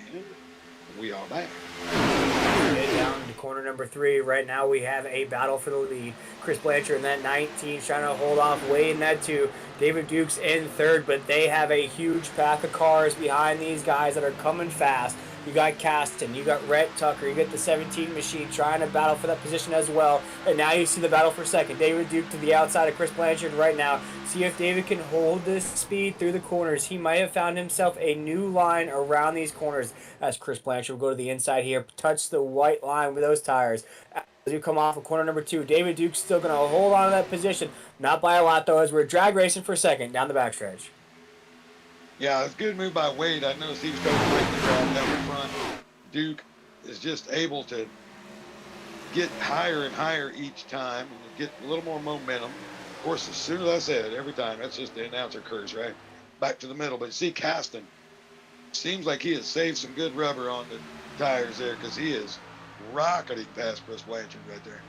we are back. Head down to corner number 3. Right now we have a battle for the lead. Chris Blanchard in that 19 trying to hold off Wade in that 2. David Duke's in 3rd, but they have a huge pack of cars behind these guys that are coming fast. You got Caston, you got Rhett Tucker, you got the 17 machine trying to battle for that position as well. And now you see the battle for second. David Duke to the outside of Chris Blanchard right now. See if David can hold this speed through the corners. He might have found himself a new line around these corners as Chris Blanchard will go to the inside here, touch the white line with those tires. As you come off of corner number 2, David Duke's still going to hold on to that position. Not by a lot, though, as we're drag racing for second down the backstretch. Yeah, it's a good move by Wade. I noticed he was going to break the drive down the front. Duke is just able to get higher and higher each time and get a little more momentum. Of course, as soon as I said, every time, that's just the announcer curse, right? Back to the middle. But you see Caston, seems like he has saved some good rubber on the tires there because he is rocketing past Chris Blanchard right there.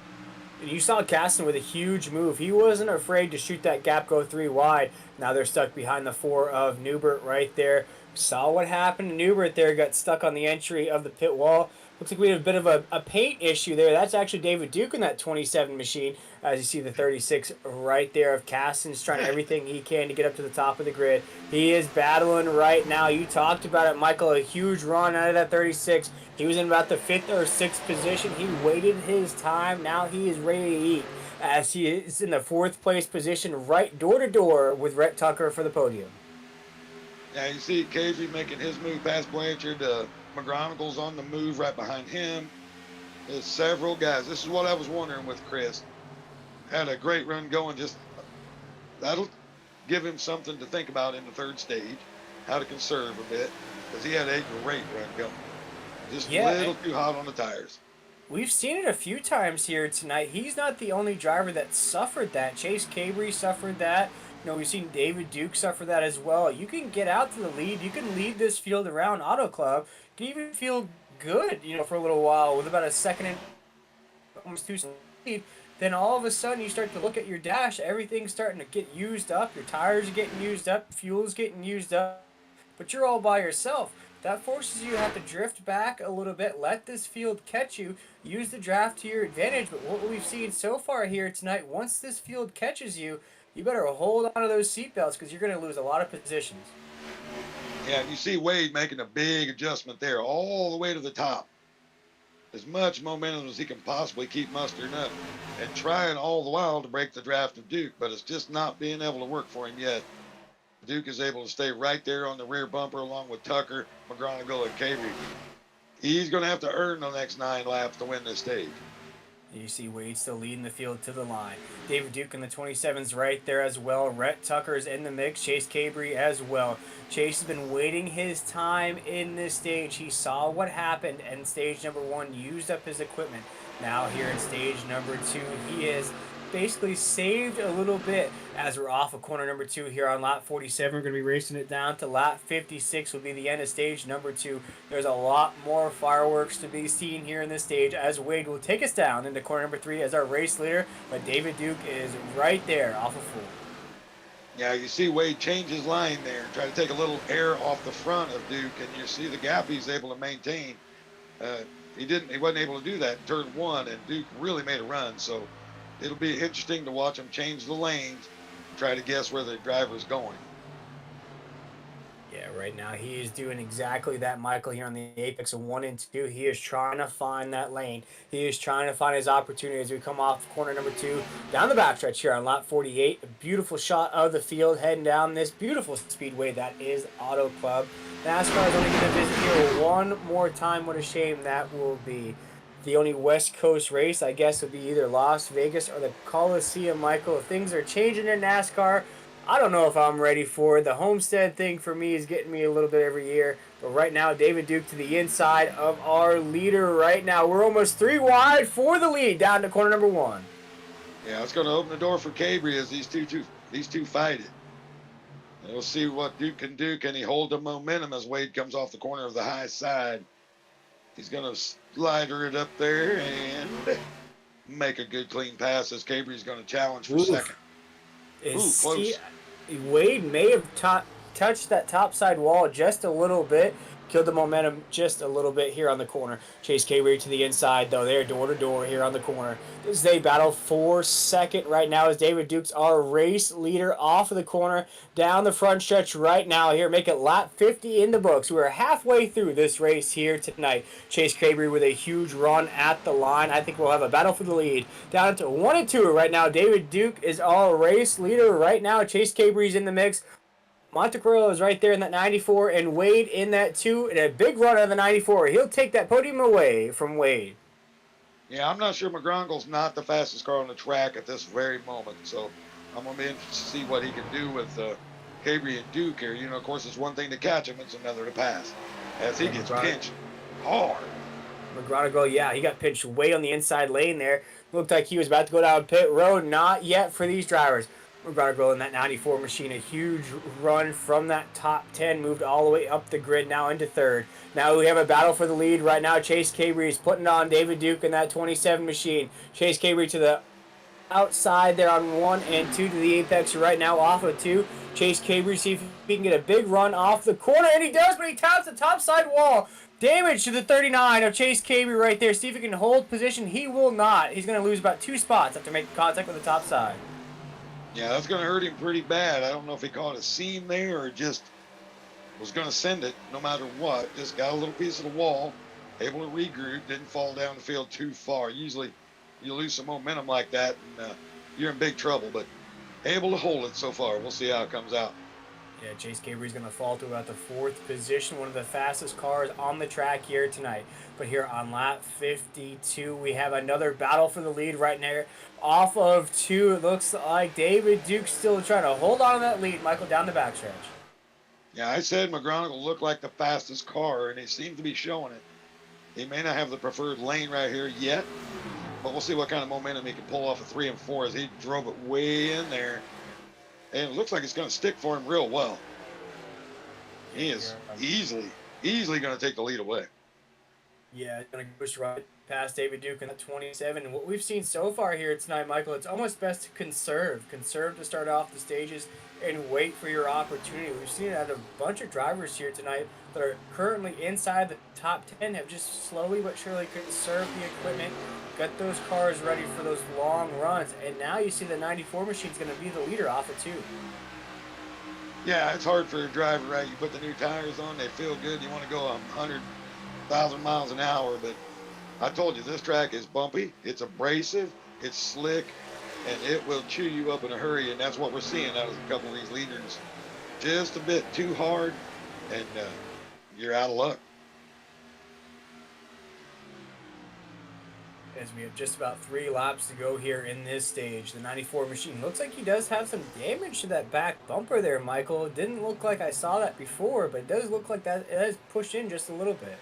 You saw Caston with a huge move. He wasn't afraid to shoot that gap, go 3 wide. Now they're stuck behind the 4 of Newbert right there. Saw what happened to Newbert there, got stuck on the entry of the pit wall. Looks like we have a bit of a paint issue there. That's actually David Duke in that 27 machine. As you see the 36 right there of Caston's trying everything he can to get up to the top of the grid. He is battling right now. You talked about it, Michael, a huge run out of that 36. He was in about the 5th or 6th position. He waited his time. Now he is ready to eat as he is in the 4th place position right door to door with Rhett Tucker for the podium. Yeah, you see Casey making his move past Blanchard. McGonigle's on the move right behind him. There's several guys. This is what I was wondering with Chris. Had a great run going. Just that'll give him something to think about in the 3rd stage, how to conserve a bit, because he had a great run going. Just a little too hot on the tires. We've seen it a few times here tonight. He's not the only driver that suffered that. Chase Cabry suffered that. You know, we've seen David Duke suffer that as well. You can get out to the lead. You can lead this field around Auto Club. You can even feel good, you know, for a little while with about a second and almost 2 seconds lead. Then all of a sudden you start to look at your dash. Everything's starting to get used up. Your tires are getting used up. Fuel's getting used up. But you're all by yourself. That forces you to have to drift back a little bit, let this field catch you, use the draft to your advantage. But what we've seen so far here tonight, once this field catches you, you better hold on to those seatbelts because you're going to lose a lot of positions. Yeah, you see Wade making a big adjustment there all the way to the top. As much momentum as he can possibly keep mustering up and trying all the while to break the draft of Duke, but it's just not being able to work for him yet. Duke is able to stay right there on the rear bumper along with Tucker, McGonigle, and Cabry. He's going to have to earn the next 9 laps to win this stage. You see Wade still leading the field to the line. David Duke in the 27's right there as well. Rhett Tucker's in the mix. Chase Cabry as well. Chase has been waiting his time in this stage. He saw what happened in stage number 1, used up his equipment. Now here in stage number 2, he is basically saved a little bit as we're off of corner number 2 here on lap 47. We're going to be racing it down to lap 56 will be the end of stage number 2. There's a lot more fireworks to be seen here in this stage as Wade will take us down into corner number 3 as our race leader, but David Duke is right there off of full. Yeah, you see Wade change his line there, try to take a little air off the front of Duke, and you see the gap he's able to maintain. He wasn't able to do that in turn 1, and Duke really made a run, so it'll be interesting to watch him change the lanes, try to guess where the driver's going. Yeah, right now he is doing exactly that, Michael, here on the apex of 1 and 2. He is trying to find that lane. He is trying to find his opportunity as we come off corner number 2 down the backstretch here on lap 48. A beautiful shot of the field heading down this beautiful speedway that is Auto Club. NASCAR is only going to visit here one more time. What a shame that will be. The only West Coast race, I guess, would be either Las Vegas or the Coliseum, Michael. If things are changing in NASCAR, I don't know if I'm ready for it. The Homestead thing for me is getting me a little bit every year. But right now, David Duke to the inside of our leader right now. We're almost 3 wide for the lead down to corner number 1. Yeah, it's going to open the door for Cabry as these two fight it. And we'll see what Duke can do. Can he hold the momentum as Wade comes off the corner of the high side? He's going to slider it up there and make a good clean pass as Cabry's going to challenge for second. Close. Wade may have touched that top side wall just a little bit. Killed the momentum just a little bit here on the corner. Chase Cabre to the inside, though. They're door to door here on the corner. This is a battle for second right now as David Duke's our race leader off of the corner down the front stretch right now here. Make it lap 50 in the books. We're halfway through this race here tonight. Chase Cabre with a huge run at the line. I think we'll have a battle for the lead. Down to 1 and 2 right now. David Duke is our race leader right now. Chase Cabre's in the mix. Montecarlo is right there in that 94, and Wade in that 2, and a big run on the 94. He'll take that podium away from Wade. Yeah, I'm not sure McGronagle's not the fastest car on the track at this very moment, so I'm going to be interested to see what he can do with Cabre and Duke here. You know, of course, it's one thing to catch him, it's another to pass, as he gets pinched hard. McGronagle, yeah, he got pinched way on the inside lane there. Looked like he was about to go down pit road. Not yet for these drivers. McGronagle in that 94 machine, a huge run from that top 10, moved all the way up the grid now into third. Now we have a battle for the lead right now. Chase Cabre is putting on David Duke in that 27 machine. Chase Cabre to the outside there on 1 and 2 to the apex right now off of 2. Chase Cabre, see if he can get a big run off the corner, and he does, but he taps the top side wall. Damage to the 39 of Chase Cabre right there. See if he can hold position. He will not. He's going to lose about 2 spots after making contact with the top side. Yeah, that's going to hurt him pretty bad. I don't know if he caught a seam there or just was going to send it no matter what. Just got a little piece of the wall, able to regroup, didn't fall down the field too far. Usually you lose some momentum like that and you're in big trouble, but able to hold it so far. We'll see how it comes out. Yeah, Chase Cabre is going to fall to about the 4th position, one of the fastest cars on the track here tonight. But here on lap 52, we have another battle for the lead right there. Off of 2, it looks like David Duke still trying to hold on to that lead, Michael, down the backstretch. Yeah, I said McGronagle looked like the fastest car, and he seemed to be showing it. He may not have the preferred lane right here yet, but we'll see what kind of momentum he can pull off of 3 and 4 as he drove it way in there. And it looks like it's going to stick for him real well. He is easily going to take the lead away. Yeah, going to push right past David Duke in the 27. And what we've seen so far here tonight, Michael, it's almost best to conserve. Conserve to start off the stages and wait for your opportunity. We've seen it out of a bunch of drivers here tonight that are currently inside the top 10 have just slowly but surely conserved the equipment, got those cars ready for those long runs, and now you see the 94 machine's going to be the leader off of 2. Yeah, it's hard for a driver, right? You put the new tires on, they feel good. You want to go 100,000 miles an hour, but I told you, this track is bumpy, it's abrasive, it's slick, and it will chew you up in a hurry, and that's what we're seeing out of a couple of these leaders. Just a bit too hard, and you're out of luck. As we have just about 3 laps to go here in this stage, the 94 machine looks like he does have some damage to that back bumper there, Michael. It didn't look like I saw that before, but it does look like that it has pushed in just a little bit.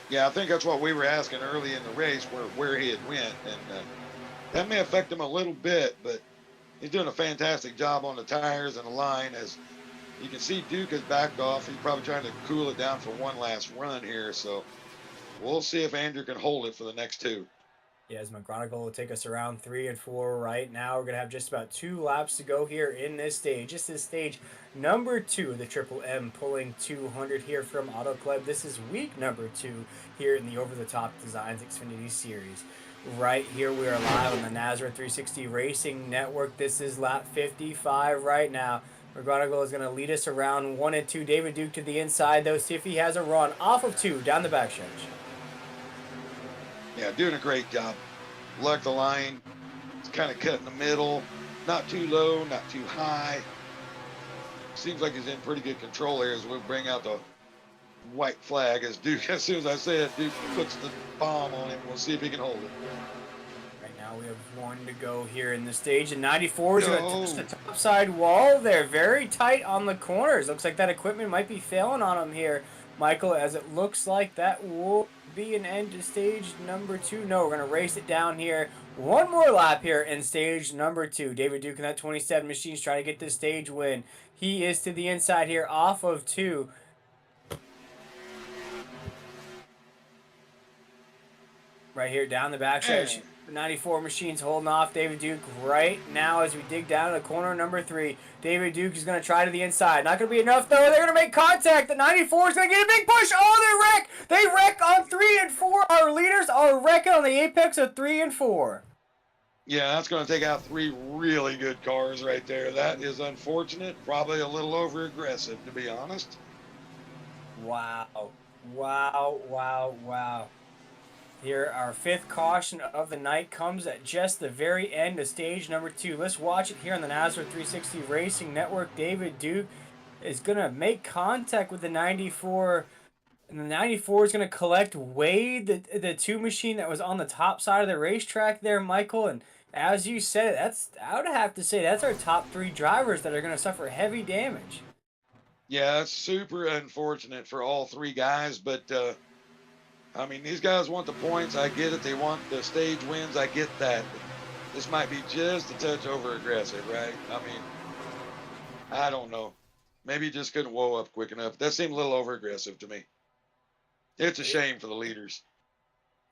Yeah, I think that's what we were asking early in the race, where he had went, and that may affect him a little bit, but he's doing a fantastic job on the tires and the line. As you can see, Duke has backed off. He's probably trying to cool it down for one last run here, so we'll see if Andrew can hold it for the next 2. Yeah, as McGronagle will take us around 3 and 4 right now. We're going to have just about 2 laps to go here in this stage. This is stage number 2 of the Triple M Pulling 200 here from Auto Club. This is week number 2 here in the Over-the-Top Designs Xfinity Series. Right here we are live on the Nazareth 360 Racing Network. This is lap 55 right now. McGronagle is going to lead us around 1 and 2. David Duke to the inside, though. See if he has a run off of 2 down the backstretch. Yeah, doing a great job. Luck the line. It's kind of cut in the middle. Not too low, not too high. Seems like he's in pretty good control here as we bring out the white flag. As Duke, as soon as I said, Duke puts the bomb on him. We'll see if he can hold it. Right now we have 1 to go here in the stage. And 94 is going to touch the top side wall there. Very tight on the corners. Looks like that equipment might be failing on him here, Michael, as it looks like that will be an end to stage number 2. No, we're going to race it down here. 1 more lap here in stage number 2. David Duke in that 27 machine's trying to get this stage win. He is to the inside here off of 2. Right here down the backstretch. And 94 Machine's holding off David Duke right now as we dig down to the corner number 3. David Duke is going to try to the inside. Not going to be enough, though. They're going to make contact. The 94 is going to get a big push. Oh, they wreck. They wreck on 3 and 4. Our leaders are wrecking on the apex of 3 and 4. yeah, that's going to take out 3 really good cars right there. That is unfortunate. Probably a little over aggressive, to be honest. Wow. Wow, wow, wow. Here, our 5th caution of the night comes at just the very end of stage number 2. Let's watch it here on the NASCAR 360 Racing Network. David Duke is going to make contact with the 94, and the 94 is going to collect Wade, the 2 machine that was on the top side of the racetrack there, Michael. And as you said, I would have to say that's our top 3 drivers that are going to suffer heavy damage. Yeah, it's super unfortunate for all 3 guys, but I mean, these guys want the points. I get it. They want the stage wins. I get that. But this might be just a touch over aggressive, right? I mean, I don't know. Maybe he just couldn't whoa up quick enough. That seemed a little over aggressive to me. It's a shame for the leaders.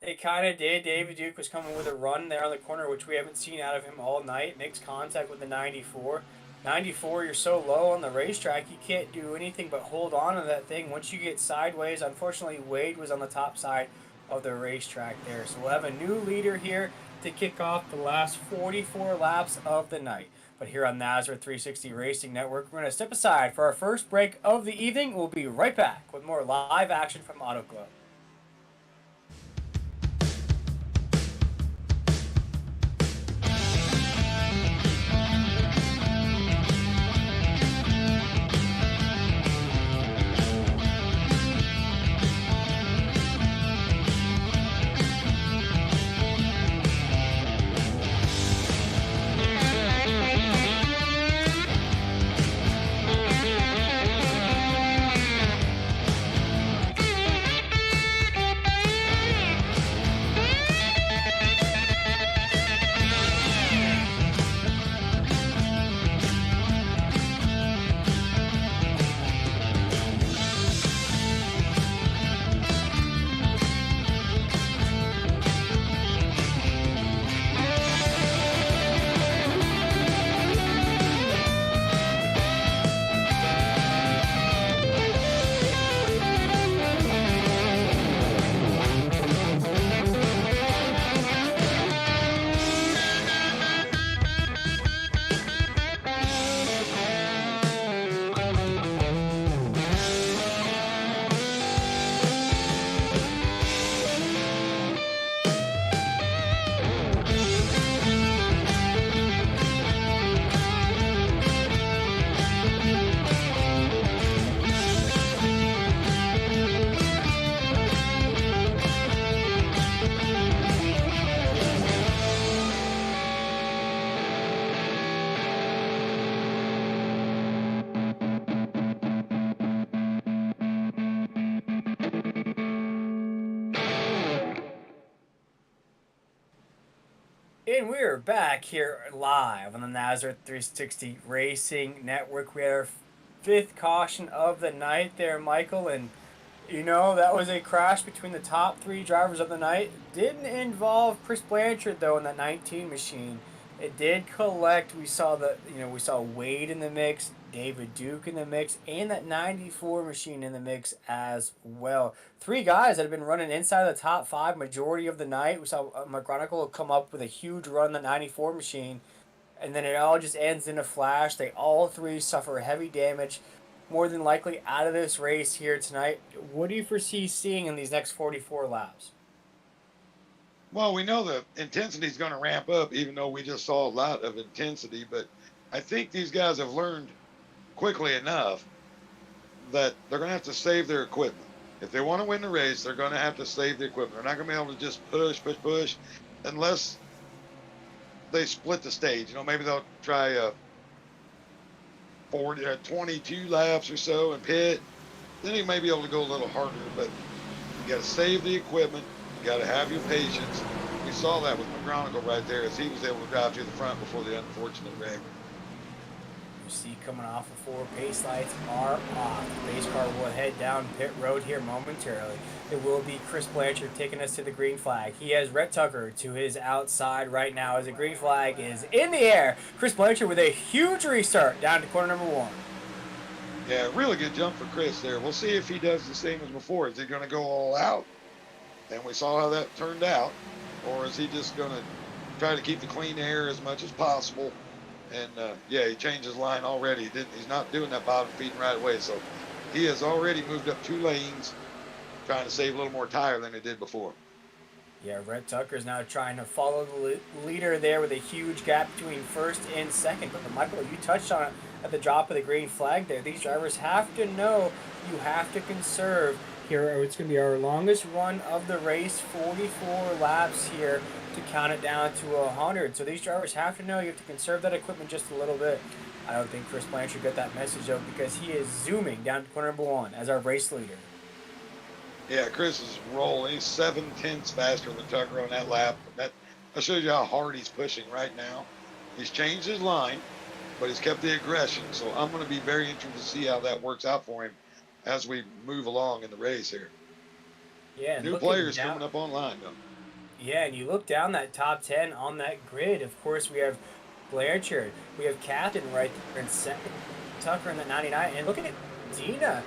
It kind of did. David Duke was coming with a run there on the corner, which we haven't seen out of him all night. Makes contact with the 94. 94, you're so low on the racetrack, you can't do anything but hold on to that thing. Once you get sideways, unfortunately, Wade was on the top side of the racetrack there. So we'll have a new leader here to kick off the last 44 laps of the night. But here on NASCAR 360 Racing Network, we're going to step aside for our first break of the evening. We'll be right back with more live action from Auto Club. And we're back here live on the NASCAR 360 Racing Network. We had our 5th caution of the night there, Michael. And, you know, that was a crash between the top 3 drivers of the night. Didn't involve Chris Blanchard, though, in that 19 machine. It did collect. We saw Wade in the mix, David Duke in the mix, and that 94 machine in the mix as well. 3 guys that have been running inside the top 5 majority of the night. We saw McGronicle come up with a huge run in the 94 machine, and then it all just ends in a flash. They all 3 suffer heavy damage, more than likely out of this race here tonight. What do you foresee seeing in these next 44 laps? Well, we know the intensity is going to ramp up, even though we just saw a lot of intensity. But I think these guys have learned quickly enough that they're going to have to save their equipment. If they want to win the race, they're going to have to save the equipment. They're not going to be able to just push, unless they split the stage. You know, maybe they'll try 22 laps or so and pit. Then you may be able to go a little harder, but you got to save the equipment. You got to have your patience. We saw that with McGronicle right there as he was able to drive to the front before the unfortunate wreck. You see coming off of four, pace lights are off. The pace car will head down pit road here momentarily. It will be Chris Blanchard taking us to the green flag. He has Rhett Tucker to his outside right now as the green flag is in the air. Chris Blanchard with a huge restart down to corner number one. Yeah, really good jump for Chris there. We'll see if he does the same as before. Is he going to go all out? And we saw how that turned out. Or is he just going to try to keep the clean air as much as possible? And yeah, he changed his line already. He's not doing that bottom feeding right away. So he has already moved up 2 lanes, trying to save a little more tire than he did before. Yeah, Rhett Tucker's now trying to follow the leader there with a huge gap between first and second. But Michael, you touched on it at the drop of the green flag there. These drivers have to know you have to conserve. Here, it's going to be our longest run of the race, 44 laps here to count it down to 100. So these drivers have to know you have to conserve that equipment just a little bit. I don't think Chris Blanchard got that message though because he is zooming down to corner number one as our race leader. Yeah, Chris is rolling. He's 7/10 faster than Tucker on that lap. That shows you how hard he's pushing right now. He's changed his line, but he's kept the aggression. So I'm going to be very interested to see how that works out for him as we move along in the race here. Yeah, New players coming up online, though. Yeah, and you look down that top 10 on that grid. Of course, we have Blanchard. We have Captain right there in second. Tucker in the 99. And look at it, Dina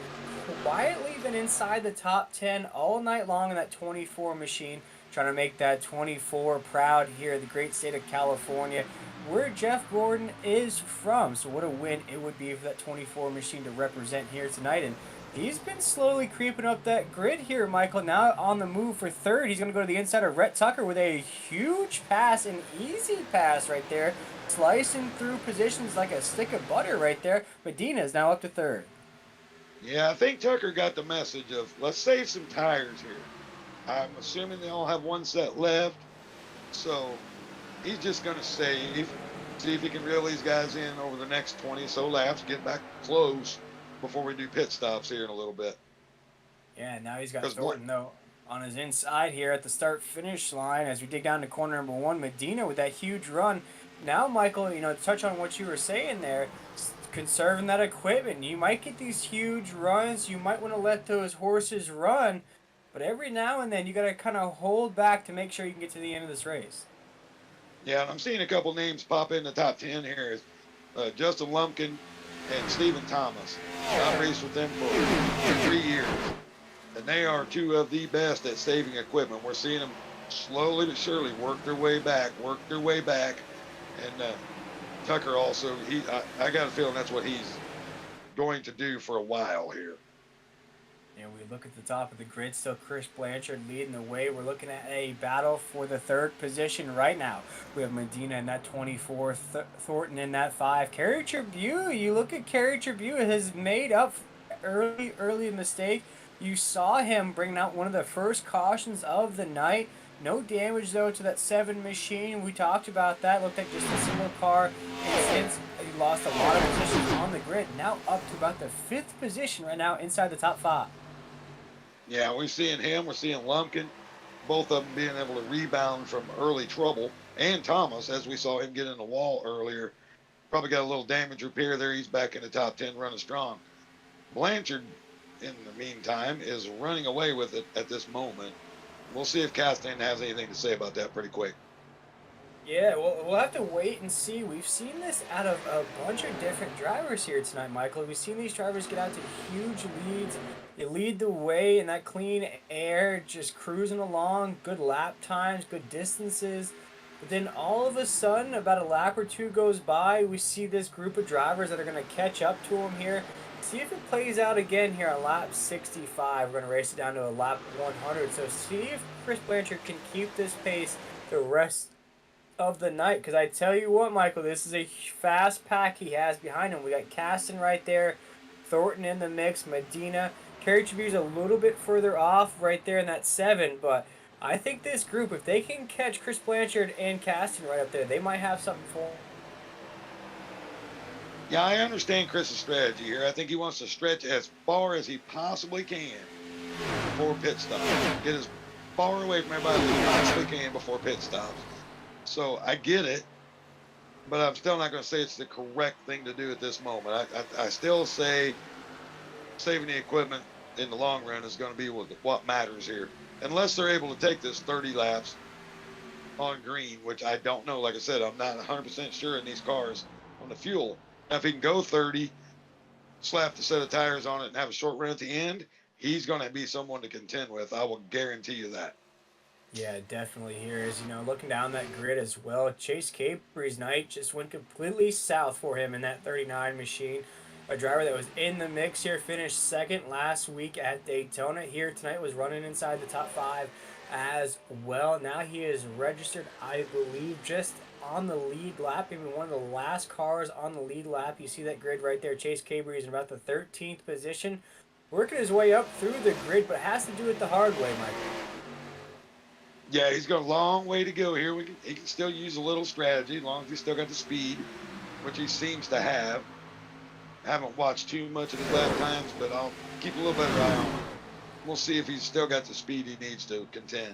quietly been inside the top 10 all night long in that 24 machine, trying to make that 24 proud here in the great state of California, where Jeff Gordon is from. So what a win it would be for that 24 machine to represent here tonight. And he's been slowly creeping up that grid here, Michael. Now on the move for third. He's going to go to the inside of Rhett Tucker with a huge pass, an easy pass right there, slicing through positions like a stick of butter right there. Medina is now up to third. Yeah, I think Tucker got the message of let's save some tires here. I'm assuming they all have 1 set left. So he's just going to save, see if he can reel these guys in over the next 20 or so laps, get back close before we do pit stops here in a little bit. Yeah, now he's got Thornton, though, on his inside here at the start-finish line as we dig down to corner number one. Medina with that huge run. Now, Michael, to touch on what you were saying there, conserving that equipment. You might get these huge runs. You might want to let those horses run. But every now and then, you got to kind of hold back to make sure you can get to the end of this race. Yeah, and I'm seeing a couple names pop in the top 10 here. Justin Lumpkin and Stephen Thomas. I've raced with them for 3 years. And they are 2 of the best at saving equipment. We're seeing them slowly but surely work their way back. And Tucker also, I got a feeling that's what he's going to do for a while here. And we look at the top of the grid, still Chris Blanchard leading the way. We're looking at a battle for the third position right now. We have Medina in that 24, Thornton in that 5. Kerry Tribune, you look at Kerry Tribune, has made up early mistake. You saw him bring out one of the first cautions of the night. No damage, though, to that 7 machine. We talked about that. Looked like just a single car. And since he lost a lot of positions on the grid, now up to about the 5th position right now inside the top 5. Yeah, we're seeing him. We're seeing Lumpkin. Both of them being able to rebound from early trouble. And Thomas, as we saw him get in the wall earlier, probably got a little damage repair there. He's back in the top 10 running strong. Blanchard, in the meantime, is running away with it at this moment. We'll see if Castan has anything to say about that pretty quick. Yeah, we'll have to wait and see. We've seen this out of a bunch of different drivers here tonight, Michael. We've seen these drivers get out to huge leads. They lead the way in that clean air, just cruising along, good lap times, good distances. But then all of a sudden, about a lap or two goes by, we see this group of drivers that are going to catch up to them here. See if it plays out again here on lap 65. We're going to race it down to a lap 100. So see if Chris Blanchard can keep this pace the rest of the night. Because I tell you what, Michael, this is a fast pack he has behind him. We got Caston right there, Thornton in the mix, Medina. Kerry Tribune's a little bit further off right there in that 7. But I think this group, if they can catch Chris Blanchard and Caston right up there, they might have something for them. Yeah, I understand Chris's strategy here. I think he wants to stretch as far as he possibly can before pit stops. Get as far away from everybody as he possibly can before pit stops. So I get it. but I'm still not going to say it's the correct thing to do at this moment. I still say saving the equipment in the long run is going to be what matters here. Unless they're able to take this 30 laps on green, which I don't know. Like I said, I'm not 100% sure in these cars on the fuel. Now, if he can go 30, slap the set of tires on it, and have a short run at the end, he's going to be someone to contend with. I will guarantee you that. Yeah, definitely here is, looking down that grid as well. Chase Capri's night just went completely south for him in that 39 machine. A driver that was in the mix here finished second last week at Daytona. Here tonight was running inside the top five as well. Now he is registered, I believe, just on the lead lap, maybe one of the last cars on the lead lap. You see that grid right there. Chase Capri is in about the 13th position, working his way up through the grid, but has to do it the hard way, Mike. Yeah, he's got a long way to go here. He can still use a little strategy as long as he's still got the speed, which he seems to have. I haven't watched too much of his lap times, but I'll keep a little better eye on him. We'll see if he's still got the speed he needs to contend.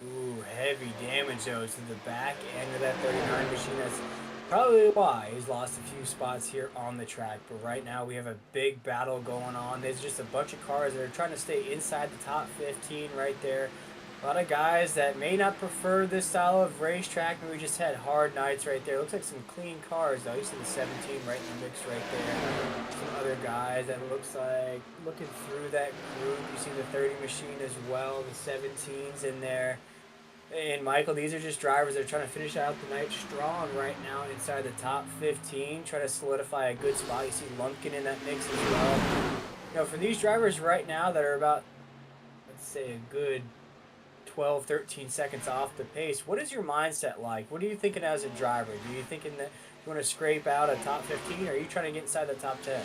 Ooh, heavy damage though to the back end of that 39 machine. That's probably why he's lost a few spots here on the track. But right now we have a big battle going on. There's just a bunch of cars that are trying to stay inside the top 15 right there. A lot of guys that may not prefer this style of racetrack, but we just had hard nights right there. Looks like some clean cars though. You see the 17 right in the mix right there. Some other guys that looks like looking through that group. You see the 30 machine as well. The 17s in there. And Michael, these are just drivers that are trying to finish out the night strong right now inside the top 15, try to solidify a good spot. You see Lumpkin in that mix as well. For these drivers right now that are about, let's say, a good 12, 13 seconds off the pace, what is your mindset like? What are you thinking as a driver? Do you thinking that you want to scrape out a top 15, or are you trying to get inside the top 10?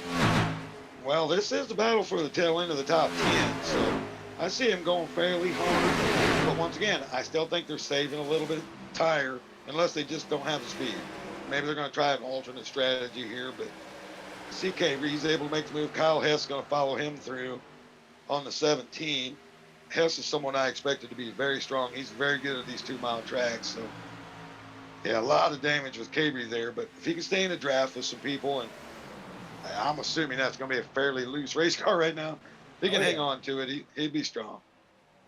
Well, this is the battle for the tail end of the top 10, so I see him going fairly hard. But once again, I still think they're saving a little bit of tire unless they just don't have the speed. Maybe they're going to try an alternate strategy here, but CK, he's able to make the move. Kyle Hess is going to follow him through on the 17. Hess is someone I expected to be very strong. He's very good at these 2-mile tracks. So, yeah, a lot of damage with Cabry there. But if he can stay in the draft with some people, and I'm assuming that's going to be a fairly loose race car right now, if he can hang on to it, he'd be strong.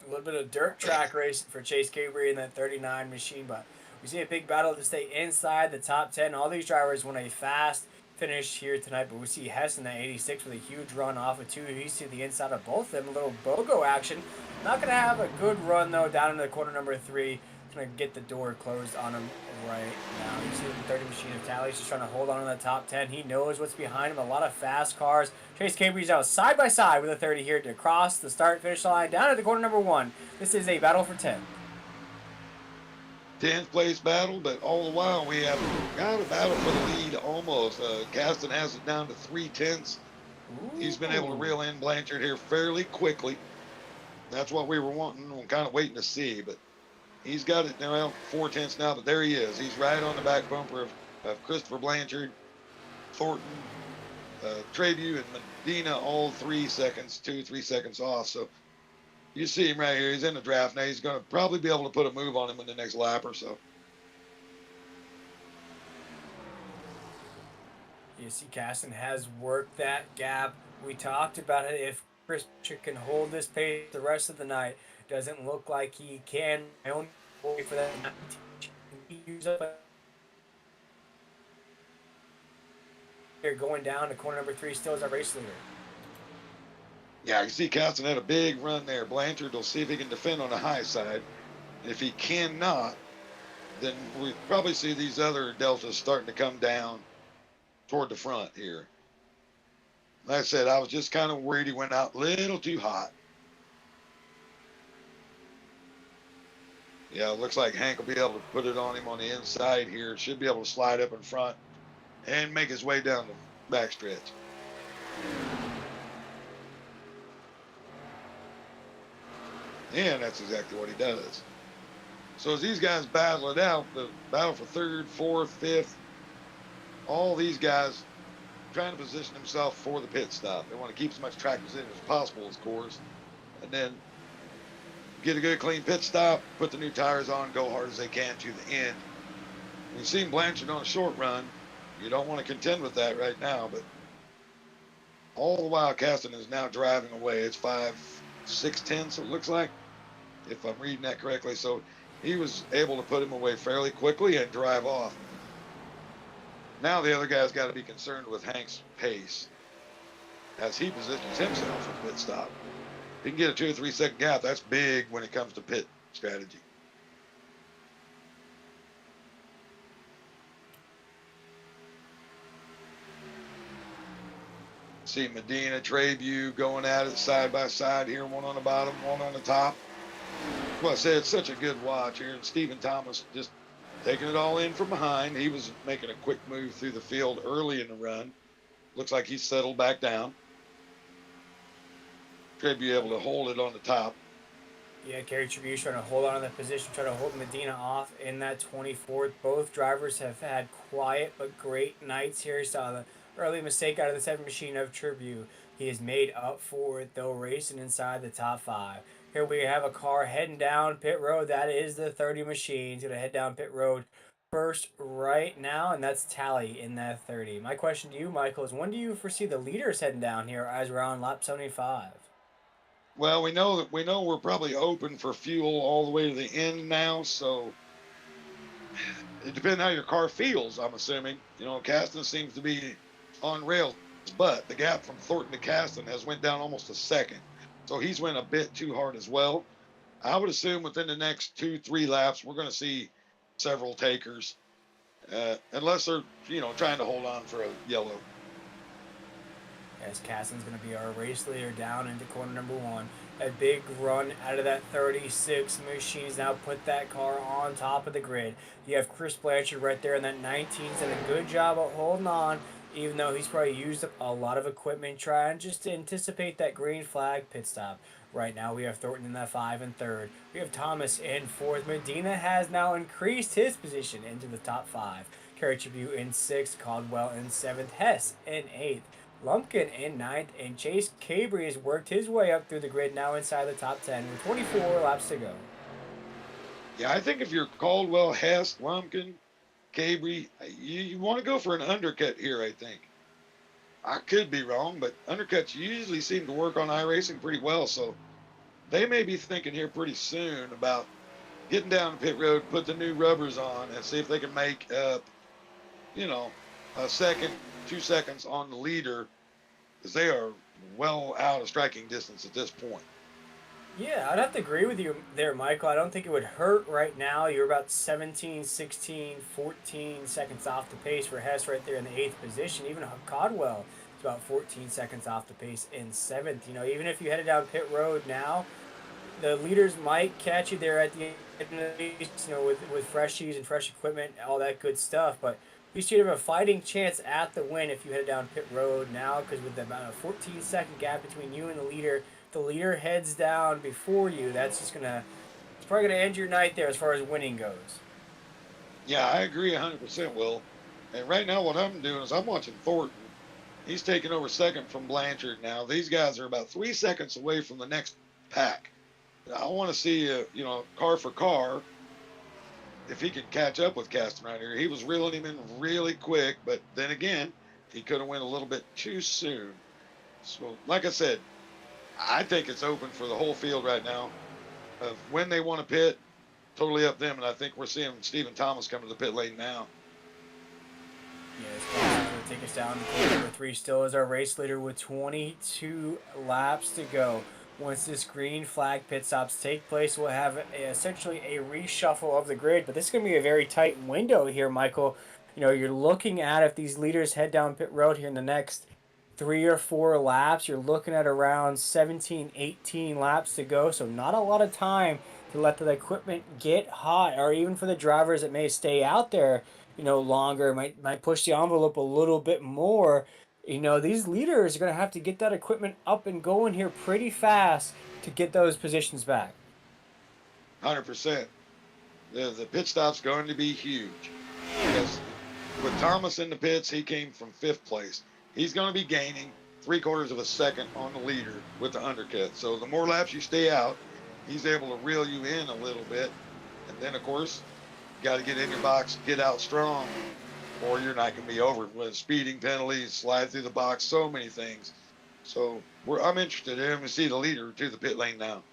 A little bit of dirt track racing for Chase Cabry in that 39 machine, but we see a big battle to stay inside the top 10. All these drivers want a fast finish here tonight, but we see Hess in that 86 with a huge run off of 2. He's to the inside of both of them. A little BOGO action. Not going to have a good run, though, down into the corner number 3. Going to get the door closed on him right now. You see the 30 machine of Tally's just trying to hold on to the top 10. He knows what's behind him. A lot of fast cars. Chase Cabry's out side by side with a 30 here to cross the start-finish line down at the corner number 1. This is a battle for 10. 10th place battle, but all the while we have got a battle for the lead almost. Gaston has it down to 3/10. He's been able to reel in Blanchard here fairly quickly. That's what we were wanting and kind of waiting to see, but he's got it now 4/10 now, but there he is. He's right on the back bumper of Christopher Blanchard, Thornton, Trabue, and Medina, all 3 seconds, 2-3 seconds off. So you see him right here. He's in the draft now. He's going to probably be able to put a move on him in the next lap or so. You see Caston has worked that gap. We talked about it. If Christian can hold this pace the rest of the night, doesn't look like he can. I only wait for that 19 use up here going down to corner number 3 still as our race leader. Yeah, you see Caston had a big run there. Blanchard will see if he can defend on the high side. If he cannot, then we probably see these other deltas starting to come down toward the front here. Like I said, I was just kind of worried he went out a little too hot. Yeah, it looks like Hank will be able to put it on him on the inside here. Should be able to slide up in front and make his way down the backstretch. And that's exactly what he does. So as these guys battle it out, the battle for 3rd, 4th, 5th, all these guys trying to position themselves for the pit stop. They want to keep as much track position as possible, of course, and then get a good clean pit stop, put the new tires on, go hard as they can to the end. We've seen Blanchard on a short run. You don't want to contend with that right now, but all the while Caston is now driving away. It's 5.610, so it looks like, if I'm reading that correctly. So he was able to put him away fairly quickly and drive off. Now the other guy's got to be concerned with Hank's pace as he positions himself for pit stop. If he can get a 2 or 3 second gap, that's big when it comes to pit strategy. See Medina, Treyview going at it side by side here, one on the bottom, one on the top. Well, I said, it's such a good watch here, and Stephen Thomas just taking it all in from behind. He was making a quick move through the field early in the run. Looks like he's settled back down. Treyview able to hold it on the top. Yeah, Gary Tribune trying to hold on to that position, trying to hold Medina off in that 24th. Both drivers have had quiet but great nights here. Saw the early mistake out of the 7 machine of Tribune. He has made up for it, though, racing inside the top 5. Here we have a car heading down pit road. That is the 30 machine. He's going to head down pit road first right now, and that's Tally in that 30. My question to you, Michael, is when do you foresee the leaders heading down here as we're on lap 75? Well, we know we're probably open for fuel all the way to the end now, so it depends how your car feels, I'm assuming. You know, Caston seems to be on rails, but the gap from Thornton to Caston has went down almost a second. So he's went a bit too hard as well. I would assume within the next 2-3 laps, we're going to see several takers, unless they're, trying to hold on for a yellow. As Caston's going to be our race leader down into corner number 1. A big run out of that 36 machines now put that car on top of the grid. You have Chris Blanchard right there in that 19's done a good job of holding on, even though he's probably used up a lot of equipment trying just to anticipate that green flag pit stop. Right now we have Thornton in that 5 and 3rd. We have Thomas in 4th. Medina has now increased his position into the top 5. Kerry Tribute in 6th. Caldwell in 7th. Hess in 8th. Lumpkin in 9th, and Chase Cabry has worked his way up through the grid now inside the top 10 with 24 laps to go. Yeah, I think if you're Caldwell, Hess, Lumpkin, Cabry, you want to go for an undercut here, I think. I could be wrong, but undercuts usually seem to work on iRacing pretty well, so they may be thinking here pretty soon about getting down the pit road, put the new rubbers on, and see if they can make up, a second, 2 seconds on the leader, because they are well out of striking distance at this point. Yeah, I'd have to agree with you there, Michael. I don't think it would hurt right now. You're about 17, 16, 14 seconds off the pace for Hess right there in the 8th position. Even Codwell is about 14 seconds off the pace in 7th. Even if you headed down pit road now, the leaders might catch you there at the end of the race, with fresh shoes and fresh equipment, all that good stuff. But you should have a fighting chance at the win if you head down pit road now, because with about a 14-second gap between you and the leader heads down before you. It's probably gonna end your night there as far as winning goes. Yeah, I agree 100%, Will. And right now, what I'm doing is I'm watching Thornton. He's taking over second from Blanchard now. These guys are about 3 seconds away from the next pack. I want to see, car for car, if he can catch up with Caston right here. He was reeling him in really quick, but then again, he could have went a little bit too soon. So, like I said, I think it's open for the whole field right now. When they want to pit, totally up them, and I think we're seeing Stephen Thomas come to the pit lane now. Yeah, it's going to take us down to number 3. Still is our race leader with 22 laps to go. Once this green flag pit stops take place, we'll have essentially a reshuffle of the grid. But this is going to be a very tight window here, Michael. You're looking at, if these leaders head down pit road here in the next 3 or 4 laps, you're looking at around 17, 18 laps to go. So not a lot of time to let the equipment get hot, or even for the drivers that may stay out there, longer, might push the envelope a little bit more. These leaders are going to have to get that equipment up and going here pretty fast to get those positions back. 100%. The pit stop's going to be huge, because with Thomas in the pits, he came from 5th place. He's going to be gaining 3/4 of a second on the leader with the undercut. So the more laps you stay out, he's able to reel you in a little bit. And then, of course, Got to get in your box, get out strong, or you're not going to be over with speeding penalties, slide through the box, so many things. So I'm interested in to see the leader to the pit lane now.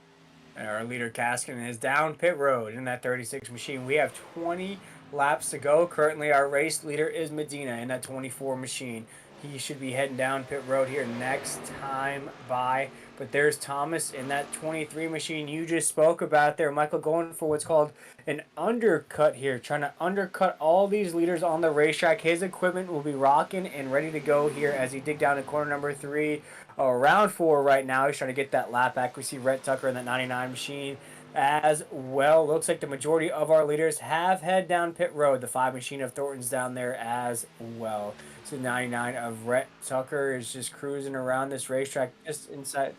Our leader Kaskin is down pit road in that 36 machine. We have 20 laps to go. Currently, our race leader is Medina in that 24 machine. He should be heading down pit road here next time by. But there's Thomas in that 23 machine you just spoke about there. Michael going for what's called an undercut here, trying to undercut all these leaders on the racetrack. His equipment will be rocking and ready to go here as he dig down to corner number 3. Round 4 right now. He's trying to get that lap back. We see Rhett Tucker in that 99 machine as well. Looks like the majority of our leaders have head down pit road. The 5 machine of Thornton's down there as well. So 99 of Rhett Tucker is just cruising around this racetrack just inside.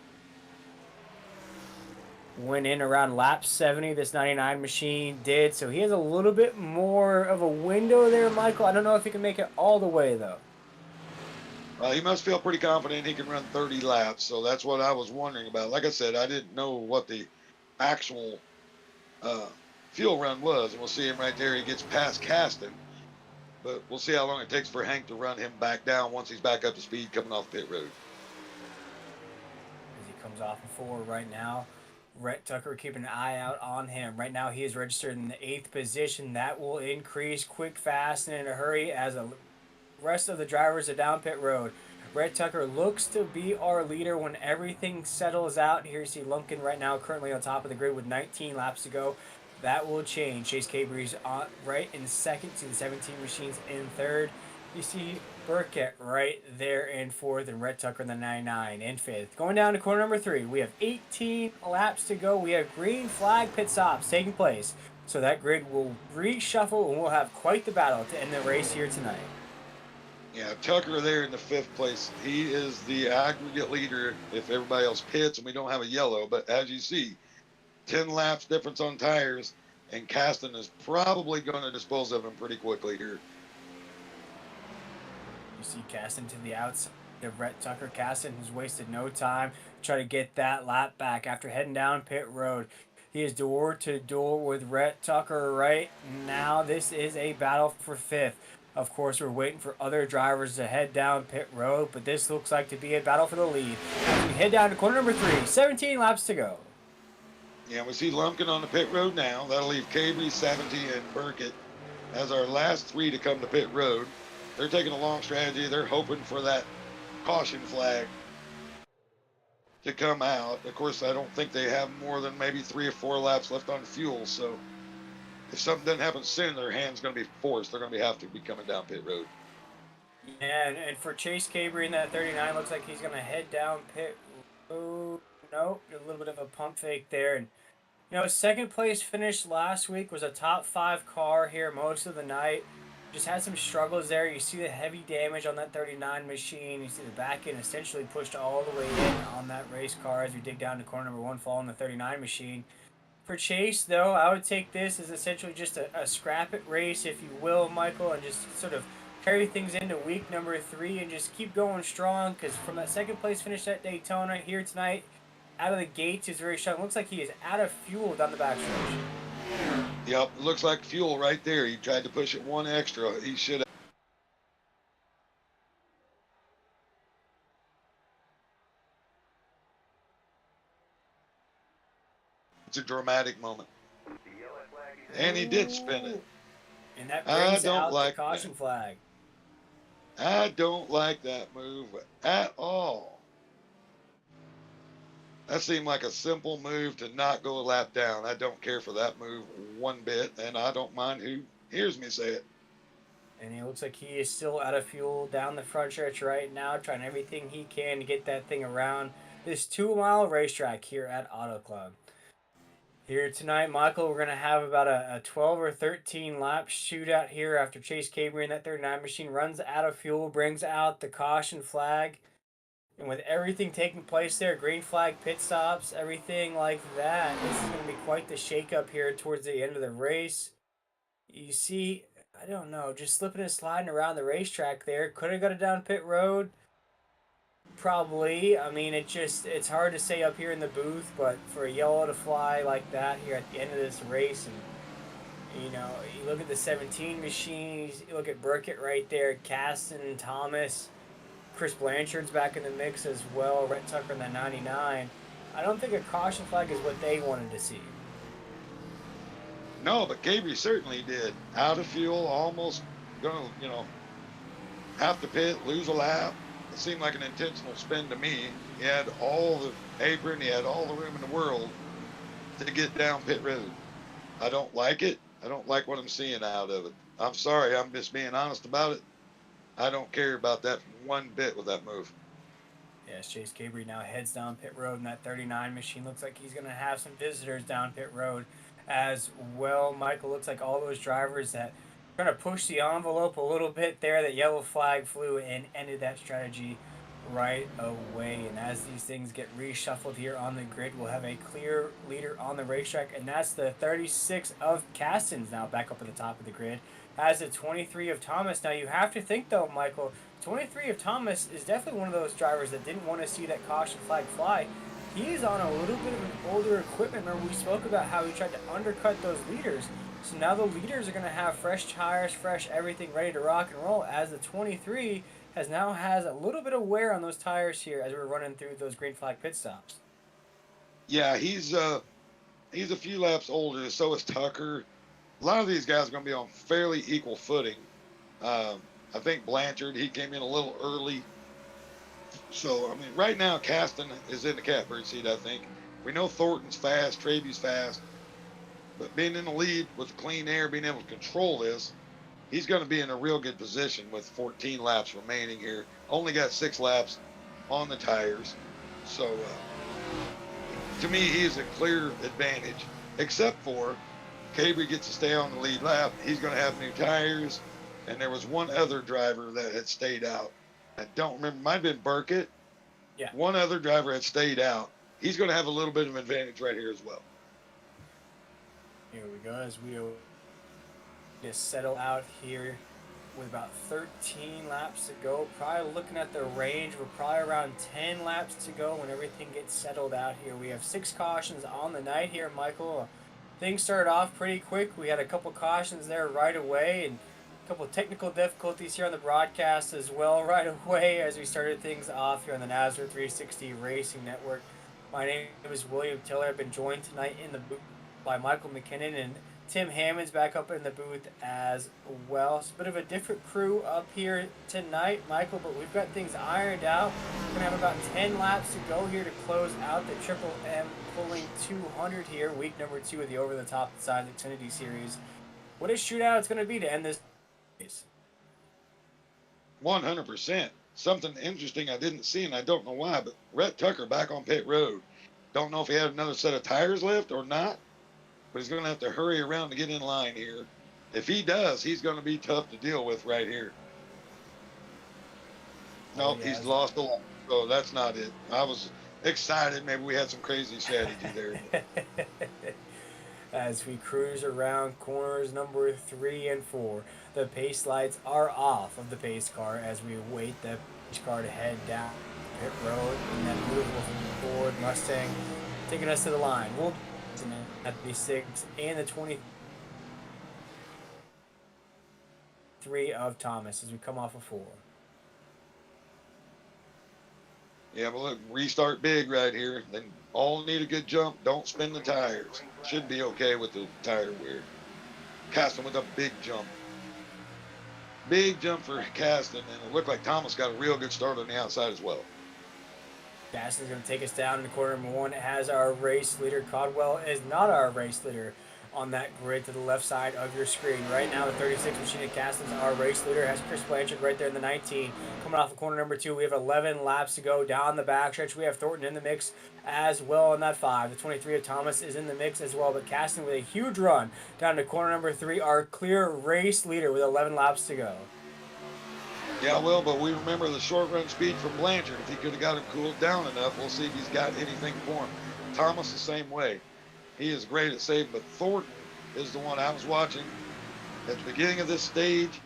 Went in around lap 70, this 99 machine did. So he has a little bit more of a window there, Michael. I don't know if he can make it all the way, though. He must feel pretty confident he can run 30 laps. So that's what I was wondering about. Like I said, I didn't know what the actual fuel run was. And we'll see him right there. He gets past Caston. But we'll see how long it takes for Hank to run him back down once he's back up to speed coming off pit road. As he comes off of 4 right now. Rhett Tucker keeping an eye out on him. Right now he is registered in the 8th position. That will increase quick, fast, and in a hurry as the rest of the drivers are down pit road. Rhett Tucker looks to be our leader when everything settles out. Here you see Lumpkin right now currently on top of the grid with 19 laps to go. That will change. Chase Cabry's right in second to the 17 machines in third. You see Burkett right there in fourth and Rhett Tucker in the 99 in fifth. Going down to corner number 3, we have 18 laps to go. We have green flag pit stops taking place. So that grid will reshuffle and we'll have quite the battle to end the race here tonight. Yeah, Tucker there in the 5th place. He is the aggregate leader if everybody else pits and we don't have a yellow. But as you see, 10 laps difference on tires, and Caston is probably going to dispose of him pretty quickly here. You see Caston to the outside of Rhett Tucker. Caston has wasted no time to try to get that lap back after heading down pit road. He is door to door with Rhett Tucker right now. This is a battle for 5th. Of course, we're waiting for other drivers to head down pit road, but this looks like to be a battle for the lead. As we head down to corner number 3, 17 laps to go. Yeah, we see Lumpkin on the pit road now. That'll leave Cabry, Savity, and Burkett as our last 3 to come to pit road. They're taking a long strategy. They're hoping for that caution flag to come out. Of course, I don't think they have more than maybe 3 or 4 laps left on fuel, so if something doesn't happen soon, their hand's going to be forced. They're going to have to be coming down pit road. Yeah, and for Chase Cabry in that 39, looks like he's going to head down pit road. Nope, a little bit of a pump fake there. And, you know, second place finish last week was a top 5 car here most of the night. Just had some struggles there. You see the heavy damage on that 39 machine. You see the back end essentially pushed all the way in on that race car as we dig down to corner number 1, following the 39 machine. For Chase, though, I would take this as essentially just a scrap it race, if you will, Michael, and just sort of carry things into week number 3 and just keep going strong, because from that second place finish at Daytona here tonight, out of the gates is very strong. Looks like he is out of fuel down the backstretch. Yep, looks like fuel right there. He tried to push it 1 extra. He should have. It's a dramatic moment. And he did spin it. And that brings out like the caution flag. I don't like that move at all. That seemed like a simple move to not go a lap down. I don't care for that move one bit, and I don't mind who hears me say it. And it looks like he is still out of fuel down the front stretch right now, trying everything he can to get that thing around this 2-mile racetrack here at Auto Club. Here tonight, Michael, we're going to have about a 12 or 13 lap shootout here after Chase Cabry in that 39 machine runs out of fuel, brings out the caution flag. And with everything taking place there, green flag pit stops, everything like that, this is going to be quite the shakeup here towards the end of the race. You see, I don't know, just slipping and sliding around the racetrack there. Could have got it down pit road. Probably. I mean, it's hard to say up here in the booth, but for a yellow to fly like that here at the end of this race, and You know, you look at the 17 machines, you look at Burkett right there, Caston, Thomas, Chris Blanchard's back in the mix as well, Rhett Tucker in the 99. I don't think a caution flag is what they wanted to see. No, but Gabriel certainly did. Out of fuel, almost going to, have to pit, lose a lap. It seemed like an intentional spin to me. He had all the apron, he had all the room in the world to get down pit road. I don't like it. I don't like what I'm seeing out of it. I'm sorry. I'm just being honest about it. I don't care about that one bit with that move. Yes, Chase Gabriel now heads down pit road in that 39 machine. Looks like he's going to have some visitors down pit road as well. Michael, looks like all those drivers that trying to push the envelope a little bit there. That yellow flag flew and ended that strategy right away. And as these things get reshuffled here on the grid, we'll have a clear leader on the racetrack, and that's the 36 of Castons now back up at the top of the grid. As the 23 of Thomas. Now you have to think though, Michael, 23 of Thomas is definitely one of those drivers that didn't want to see that caution flag fly. He's on a little bit of an older equipment. Remember, we spoke about how he tried to undercut those leaders. So now the leaders are going to have fresh tires, fresh everything ready to rock and roll. As the 23 has a little bit of wear on those tires here as we're running through those green flag pit stops. Yeah, he's a few laps older. So is Tucker. A lot of these guys are going to be on fairly equal footing. I think Blanchard, he came in a little early. So, I mean, right now, Caston is in the catbird seat, I think. We know Thornton's fast, Traby's fast. But being in the lead with clean air, being able to control this, he's going to be in a real good position with 14 laps remaining here. Only got 6 laps on the tires. So, to me, he's a clear advantage, except for Cabry gets to stay on the lead lap. He's going to have new tires. And there was one other driver that had stayed out. I don't remember. Might have been Burkett. Yeah. One other driver had stayed out. He's going to have a little bit of advantage right here as well. Here we go as we just settle out here with about 13 laps to go. Probably looking at the range, we're probably around 10 laps to go when everything gets settled out here. We have 6 cautions on the night here, Michael. Things started off pretty quick. We had a couple cautions there right away, and a couple of technical difficulties here on the broadcast as well right away as we started things off here on the NASCAR 360 Racing Network. My name is William Tiller. I've been joined tonight in the booth by Michael McKinnon, and Tim Hammond's back up in the booth as well. It's a bit of a different crew up here tonight, Michael, but we've got things ironed out. We're going to have about 10 laps to go here to close out the Triple M Pulling 200 here, week number 2 of the over-the-top side Xfinity Series. What a shootout it's going to be to end this race. 100%. Something interesting I didn't see, and I don't know why, but Rhett Tucker back on pit road. Don't know if he had another set of tires left or not, but he's going to have to hurry around to get in line here. If he does, he's going to be tough to deal with right here. Nope, he's lost a lot, so that's not it. I was excited. Maybe we had some crazy strategy there. As we cruise around corners number 3 and 4, the pace lights are off of the pace car as we await the pace car to head down pit road in that beautiful Ford Mustang, taking us to the line. We'll at the 6 and the 23 of Thomas as we come off of 4. Yeah, but look, restart big right here. Then all need a good jump. Don't spin the tires. Should be okay with the tire wear. Caston with a big jump. Big jump for Caston, and it looked like Thomas got a real good start on the outside as well. Caston's going to take us down in corner number 1. It has our race leader. Caldwell is not our race leader on that grid to the left side of your screen. Right now, the 36 machine at Caston's our race leader. Has Chris Blanchard right there in the 19. Coming off of corner number 2, we have 11 laps to go down the backstretch. We have Thornton in the mix as well in that 5. The 23 of Thomas is in the mix as well, but Caston with a huge run down to corner number 3, our clear race leader with 11 laps to go. Yeah, well, but we remember the short run speed from Blanchard. If he could have got him cooled down enough, we'll see if he's got anything for him. Thomas the same way. He is great at saving, but Thornton is the one I was watching at the beginning of this stage,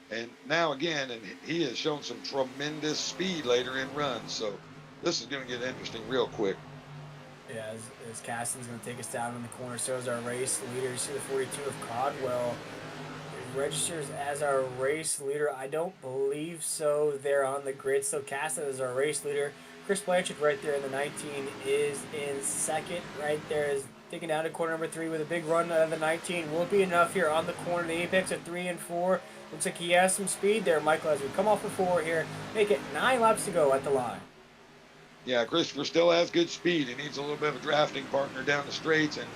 and now again, and he has shown some tremendous speed later in runs. So this is going to get interesting real quick. Yeah, as Caston's going to take us down in the corner, so is our race leader. You see the 42 of Codwell. It registers as our race leader. I don't believe so. They're on the grid. So Caston is our race leader. Chris Blanchard right there in the 19 is in second. Right there is taking down to corner number 3 with a big run out of the 19. Will be enough here on the corner. The apex of 3 and 4. Looks like he has some speed there, Michael, as we come off of 4 here. Make it 9 laps to go at the line. Yeah, Christopher still has good speed. He needs a little bit of a drafting partner down the straights and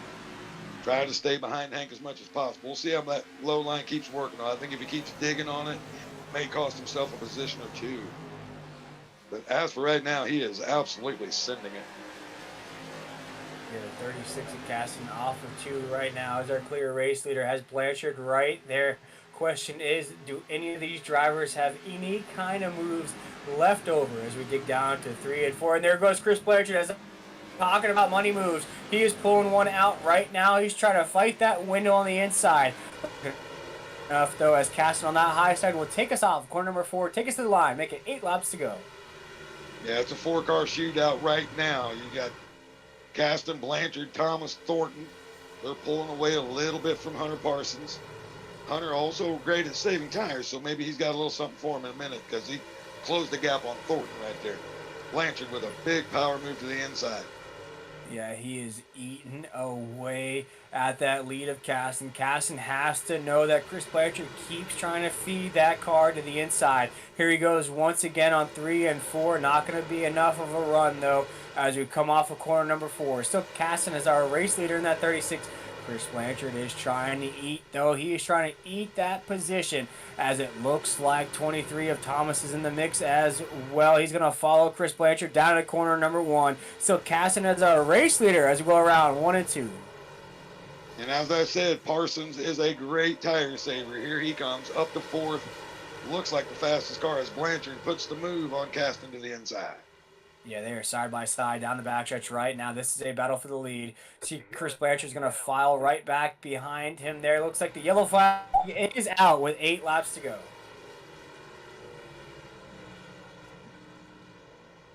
try to stay behind Hank as much as possible. We'll see how that low line keeps working. I think if he keeps digging on it, it may cost himself a position or two. But as for right now, he is absolutely sending it. Yeah, 36 of Caston off of 2 right now as our clear race leader has Blanchard right there. Question is, do any of these drivers have any kind of moves left over as we dig down to 3 and 4? And there goes Chris Blanchard as talking about money moves. He is pulling one out right now. He's trying to fight that window on the inside. Enough though, as Caston on that high side will take us off corner number 4, take us to the line, make it 8 laps to go. Yeah, it's a 4-car shootout right now. You got Caston, Blanchard, Thomas, Thornton. They're pulling away a little bit from Hunter Parsons. Hunter also great at saving tires, so maybe he's got a little something for him in a minute because he closed the gap on Thornton right there. Blanchard with a big power move to the inside. Yeah, he is eating away at that lead of Caston. Caston has to know that Chris Blanchard keeps trying to feed that car to the inside. Here he goes once again on 3 and 4. Not going to be enough of a run, though, as we come off of corner number 4. Still Caston is our race leader in that 36. Chris Blanchard is trying to eat, though. He is trying to eat that position as it looks like 23 of Thomas is in the mix as well. He's going to follow Chris Blanchard down to corner number 1. Still Caston as our race leader as we go around 1 and 2. And as I said, Parsons is a great tire saver. Here he comes up to 4th. Looks like the fastest car as Blanchard puts the move on Caston to the inside. Yeah, they are side by side down the backstretch right now. This is a battle for the lead. See, Chris Blanchard's going to file right back behind him there. Looks like the yellow flag is out with 8 laps to go.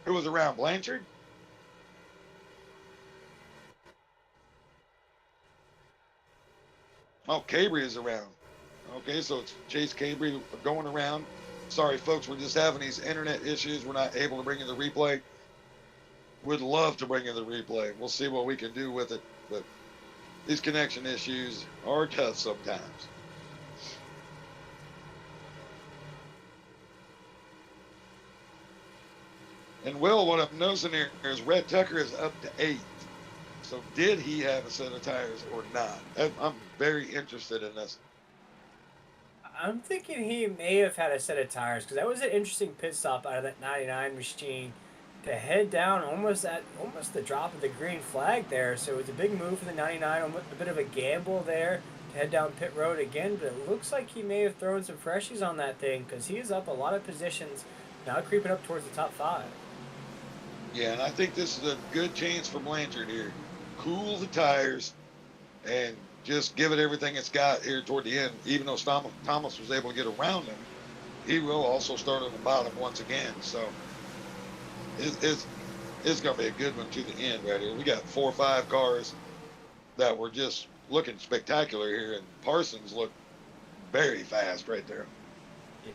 Who was around? Blanchard? Oh, Cabry is around. Okay, so it's Chase Cabry going around. Sorry, folks, we're just having these internet issues. We're not able to bring in the replay. Would love to bring in the replay. We'll see what we can do with it, but these connection issues are tough sometimes. And Will, what I'm noticing here is Red Tucker is up to 8. So did he have a set of tires or not? I'm very interested in this. I'm thinking he may have had a set of tires because that was an interesting pit stop out of that 99 machine to head down almost the drop of the green flag there. So it was a big move for the 99, a bit of a gamble there to head down pit road again. But it looks like he may have thrown some freshies on that thing because he is up a lot of positions now, creeping up towards the top 5. Yeah, and I think this is a good chance for Blanchard here. Cool the tires and just give it everything it's got here toward the end. Even though Thomas was able to get around him, he will also start on the bottom once again. So it's going to be a good one to the end right here. We got 4 or 5 cars that were just looking spectacular here, and Parsons looked very fast right there.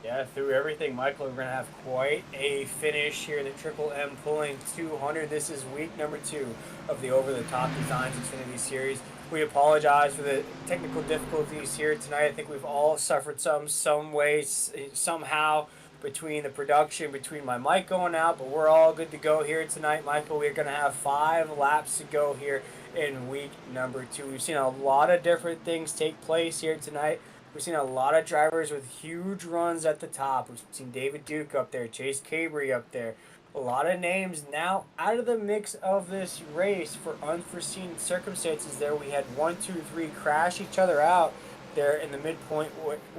Yeah, through everything, Michael, we're going to have quite a finish here in the Triple M Pulling 200. This is week number 2 of the Over the Top Designs Xfinity Series. We apologize for the technical difficulties here tonight. I think we've all suffered some way, somehow, between the production, between my mic going out, but we're all good to go here tonight, Michael. We're going to have 5 laps to go here in week number 2. We've seen a lot of different things take place here tonight. We've seen a lot of drivers with huge runs at the top. We've seen David Duke up there, Chase Cabry up there. A lot of names now out of the mix of this race for unforeseen circumstances there. We had 1, 2, 3 crash each other out there in the midpoint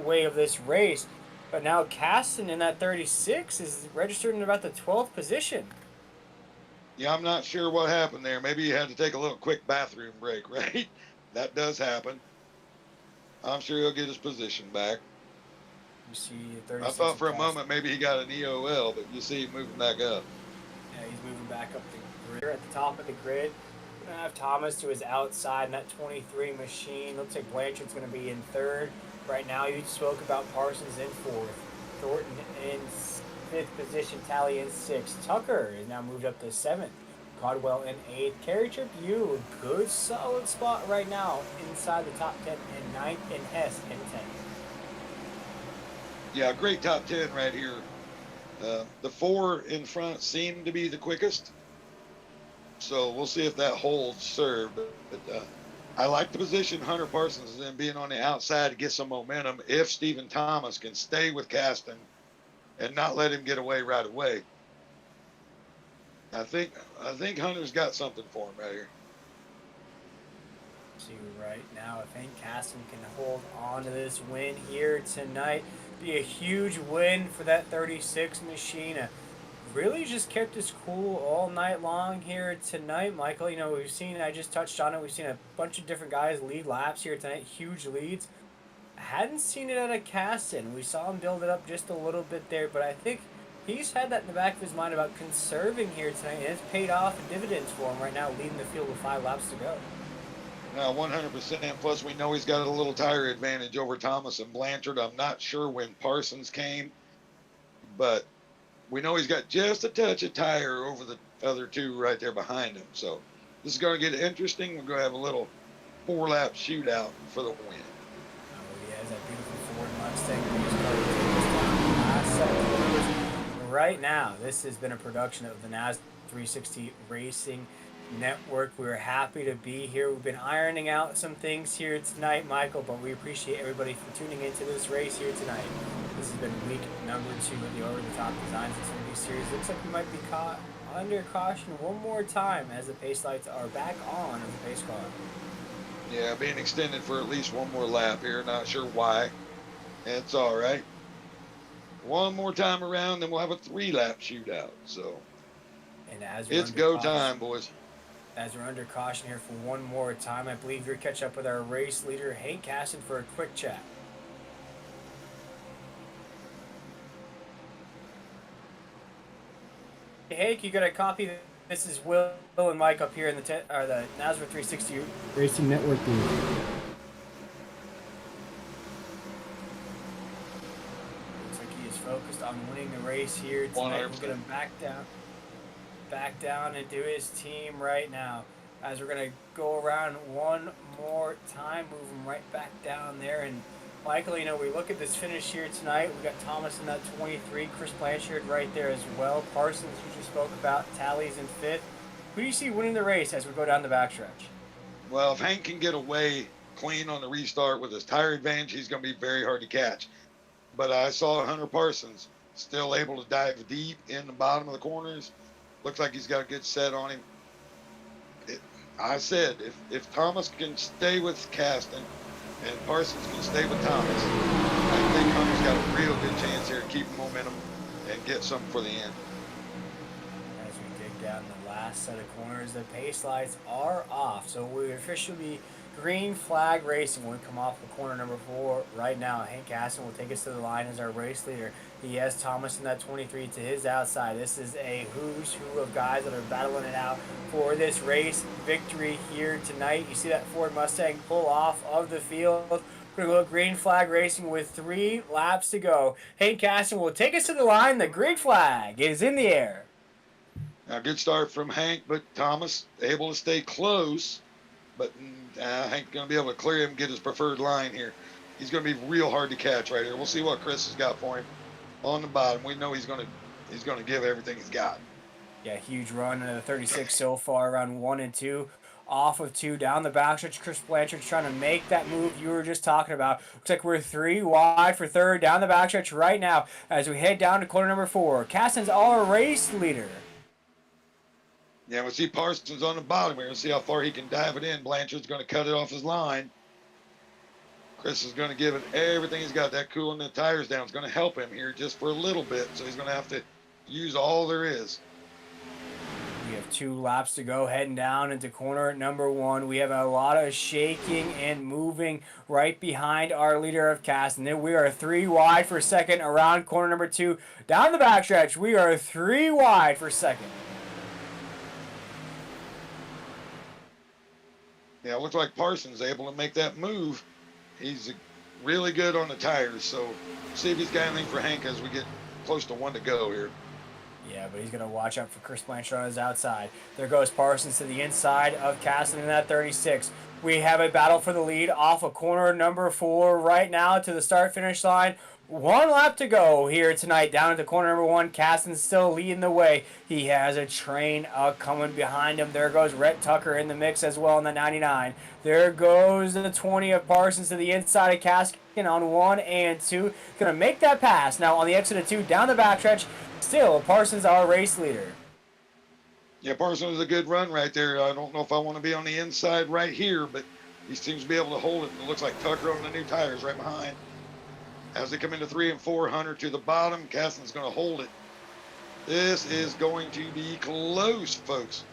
way of this race. But now Caston in that 36 is registered in about the 12th position. Yeah, I'm not sure what happened there. Maybe you had to take a little quick bathroom break, right? That does happen. I'm sure he'll get his position back. You see 36. I thought for a moment maybe he got an EOL, but you see him moving back up. Yeah, he's moving back up the grid at the top of the grid. Gonna have Thomas to his outside in that 23 machine. Looks like Blanchard's gonna be in third. Right now, you spoke about Parsons in fourth. Thornton in fifth position. Tally in sixth. Tucker is now moved up to seventh. Caldwell in eighth. Carey Tribune, good solid spot right now inside the top 10. And ninth in Hess in 10th. Yeah, great top 10 right here. The four in front seem to be the quickest. So we'll see if that holds serve. But I like the position Hunter Parsons is in, being on the outside to get some momentum if Stephen Thomas can stay with Caston and not let him get away right away. I think Hunter's got something for him right here. See right now, if Hank Caston can hold on to this win here tonight, be a huge win for that 36 machine. Really just kept us cool all night long here tonight, Michael. You know, we've seen, I just touched on it, we've seen a bunch of different guys lead laps here tonight, huge leads. Hadn't seen it out of Caston. We saw him build it up just a little bit there, but I think he's had that in the back of his mind about conserving here tonight, and it's paid off in dividends for him right now, leading the field with 5 laps to go. Now, 100%. Plus, we know he's got a little tire advantage over Thomas and Blanchard. I'm not sure when Parsons came, but we know he's got just a touch of tire over the other two right there behind him. So this is going to get interesting. We're going to have a little 4-lap shootout for the win. Oh, he has that beautiful Ford Mustang. He's going to take us down the last second. Right now, this has been a production of the NAS 360 Racing Network. We're happy to be here. We've been ironing out some things here tonight, Michael, but we appreciate everybody for tuning into this race here tonight. This has been week number 2 of the Over the Top Designs Xfinity Series. Looks like we might be caught under caution one more time as the pace lights are back on of the pace car. Yeah, being extended for at least one more lap here. Not sure why. It's all right. One more time around, then we'll have a 3-lap shootout. So and as it's go time, boys. As we're under caution here for one more time, I believe you're catch up with our race leader, Hank Caston, for a quick chat. Hey, Hank, you got a copy? This is Will and Mike up here in the NASRA 360 Racing Network booth. Looks like he is focused on winning the race here tonight. We'll get him back down into his team right now as we're going to go around one more time, move him right back down there. And Michael, you know, we look at this finish here tonight. We got Thomas in that 23, Chris Blanchard right there as well. Parsons, you just spoke about, tallies in 5th. Who do you see winning the race as we go down the backstretch? Well, if Hank can get away clean on the restart with his tire advantage, he's going to be very hard to catch. But I saw Hunter Parsons still able to dive deep in the bottom of the corners. Looks like he's got a good set on him. I said, if Thomas can stay with Caston and Parsons can stay with Thomas, I think Hunter's got a real good chance here to keep momentum and get something for the end. As we dig down the last set of corners, the pace lights are off. So we officially green flag racing when we come off the corner number 4 right now. Hank Caston will take us to the line as our race leader. He has Thomas in that 23 to his outside. This is a who's who of guys that are battling it out for this race victory here tonight. You see that Ford Mustang pull off of the field. We're going to go green flag racing with 3 laps to go. Hank Caston will take us to the line. The green flag is in the air. Now, good start from Hank, but Thomas able to stay close. But Hank's going to be able to clear him and get his preferred line here. He's going to be real hard to catch right here. We'll see what Chris has got for him on the bottom. We know he's going to give everything he's got. Yeah, huge run in the 36 so far, around 1 and 2. Off of 2, down the backstretch. Chris Blanchard's trying to make that move you were just talking about. Looks like we're 3 wide for 3rd down the backstretch right now as we head down to corner number 4. Caston's our race leader. Yeah, we'll see Parsons on the bottom here and see how far he can dive it in. Blanchard's going to cut it off his line. Chris is going to give it everything he's got. That cooling the tires down is going to help him here just for a little bit, so he's going to have to use all there is. We have 2 laps to go, heading down into corner number 1. We have a lot of shaking and moving right behind our leader of Caston. Then we are 3 wide for 2nd around corner number 2. Down the backstretch, we are 3 wide for 2nd. Yeah, it looks like Parsons able to make that move. He's really good on the tires. So see if he's got anything for Hank as we get close to one to go here. Yeah, but he's going to watch out for Chris Blanchard on his outside. There goes Parsons to the inside of Caston in that 36. We have a battle for the lead off of corner number 4 right now to the start-finish line. One lap to go here tonight down at the corner number 1. Caston's still leading the way. He has a train coming behind him. There goes Rhett Tucker in the mix as well in the 99. There goes the 20 of Parsons to the inside of Caston on 1 and 2. Going to make that pass now on the exit of 2 down the backstretch. Still, Parsons our race leader. Yeah, Parsons is a good run right there. I don't know if I want to be on the inside right here, but he seems to be able to hold it. It looks like Tucker on the new tires right behind. As they come into 3 and 4, Hunter to the bottom. Caston's going to hold it. This is going to be close, folks.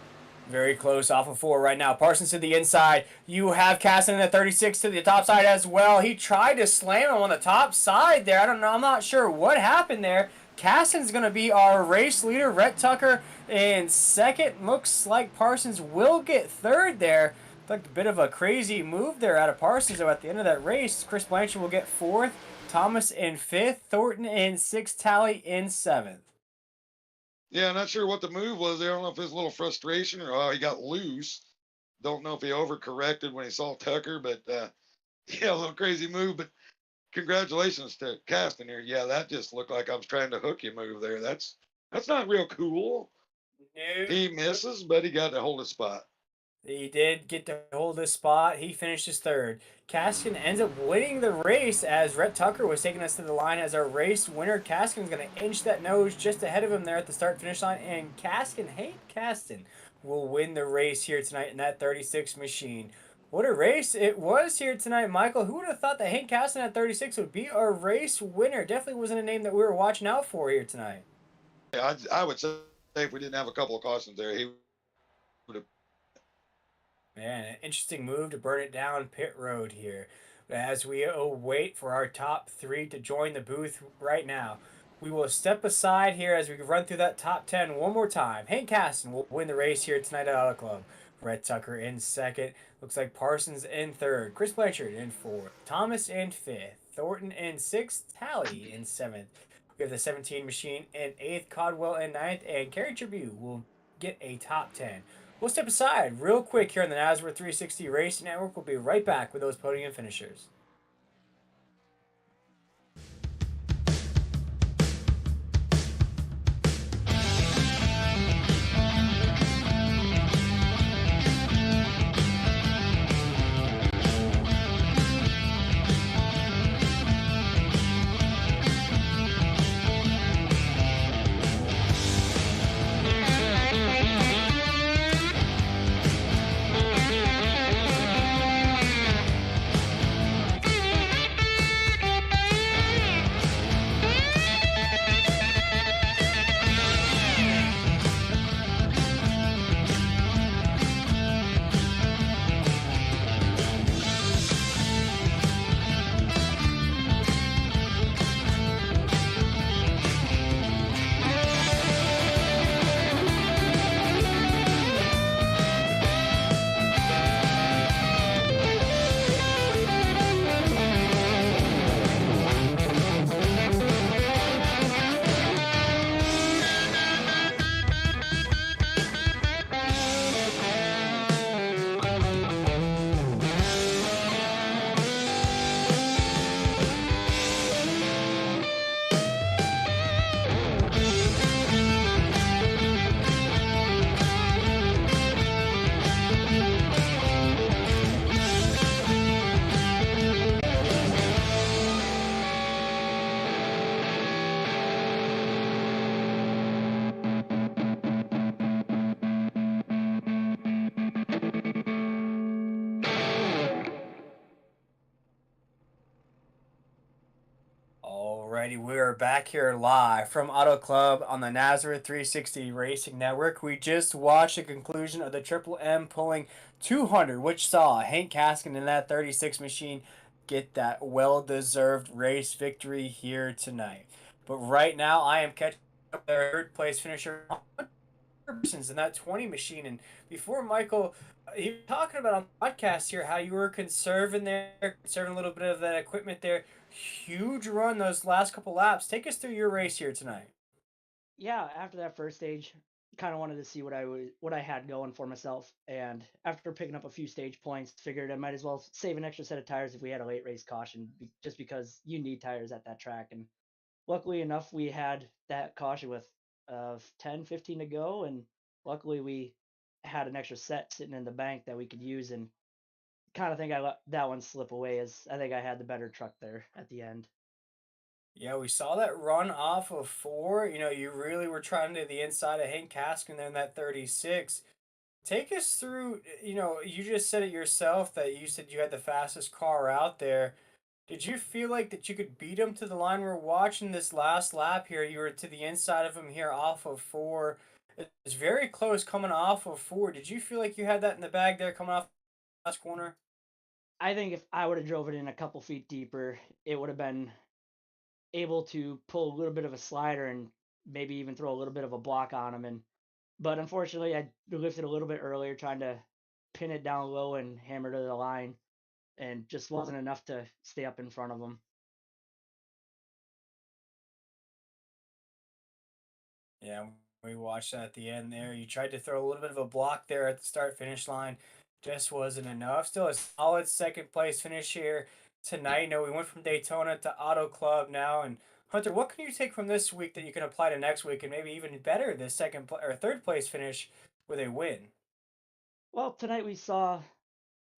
Very close off of 4 right now. Parsons to the inside. You have Caston in the 36 to the top side as well. He tried to slam him on the top side there. I don't know. I'm not sure what happened there. Caston's going to be our race leader. Rhett Tucker in second. Looks like Parsons will get third there. Like a bit of a crazy move there out of Parsons. So at the end of that race, Chris Blanchard will get 4th. Thomas in 5th. Thornton in 6th. Talley in 7th. Yeah, not sure what the move was there. I don't know if it was a little frustration or he got loose. Don't know if he overcorrected when he saw Tucker, but yeah, a little crazy move. But congratulations to Caston here. Yeah, that just looked like I was trying to hook you move there. That's not real cool. No. He misses, but he got to hold his spot. He did get to hold this spot. He finishes third. Caskin ends up winning the race as Rhett Tucker was taking us to the line as our race winner. Caskin's going to inch that nose just ahead of him there at the start-finish line. And Hank Caston, will win the race here tonight in that 36 machine. What a race it was here tonight, Michael. Who would have thought that Hank Caston at 36 would be our race winner? Definitely wasn't a name that we were watching out for here tonight. Yeah, I would say if we didn't have a couple of cautions there, he would have. Man, an interesting move to burn it down pit road here. As we wait for our top 3 to join the booth right now, we will step aside here as we run through that top 10 one more time. Hank Caston will win the race here tonight at Auto Club. Rhett Tucker in second. Looks like Parsons in third. Chris Blanchard in fourth. Thomas in fifth. Thornton in sixth. Talley in seventh. We have the 17 machine in eighth. Codwell in ninth. And Kerry Tribune will get a top 10. We'll step aside real quick here on the NASCAR 360 Racing Network. We'll be right back with those podium finishers. Alrighty, we are back here live from Auto Club on the Nazareth 360 Racing Network. We just watched the conclusion of the Triple M pulling 200, which saw Hank Caskin in that 36 machine get that well-deserved race victory here tonight. But right now, I am catching up with their third place finisher, in that 20 machine. And before Michael, he was talking about on the podcast here how you were conserving there, conserving a little bit of that equipment there. Huge run those last couple laps. Take us through your race here tonight. Yeah, after that first stage, kind of wanted to see what I had going for myself, and after picking up a few stage points, figured I might as well save an extra set of tires if we had a late race caution, just because you need tires at that track. And luckily enough, we had that caution with 10, 15 to go, and luckily we had an extra set sitting in the bank that we could use, and kind of think I let that one slip away as I think I had the better truck there at the end. Yeah, we saw that run off of four. You know, you really were trying to the inside of Hank Caskin there in that 36. Take us through, you just said it yourself that you said you had the fastest car out there. Did you feel like that you could beat him to the line? We're watching this last lap here. You were to the inside of him here off of four. It's very close coming off of four. Did you feel like you had that in the bag there coming off the last corner? I think if I would have drove it in a couple feet deeper, it would have been able to pull a little bit of a slider and maybe even throw a little bit of a block on him. And but unfortunately, I lifted a little bit earlier, trying to pin it down low and hammer to the line, and just wasn't enough to stay up in front of him. Yeah, we watched that at the end there. You tried to throw a little bit of a block there at the start finish line. Just wasn't enough. Still a solid second place finish here tonight. No, we went from Daytona to Auto Club now. And Hunter, what can you take from this week that you can apply to next week and maybe even better this or third place finish with a win? Well, tonight we saw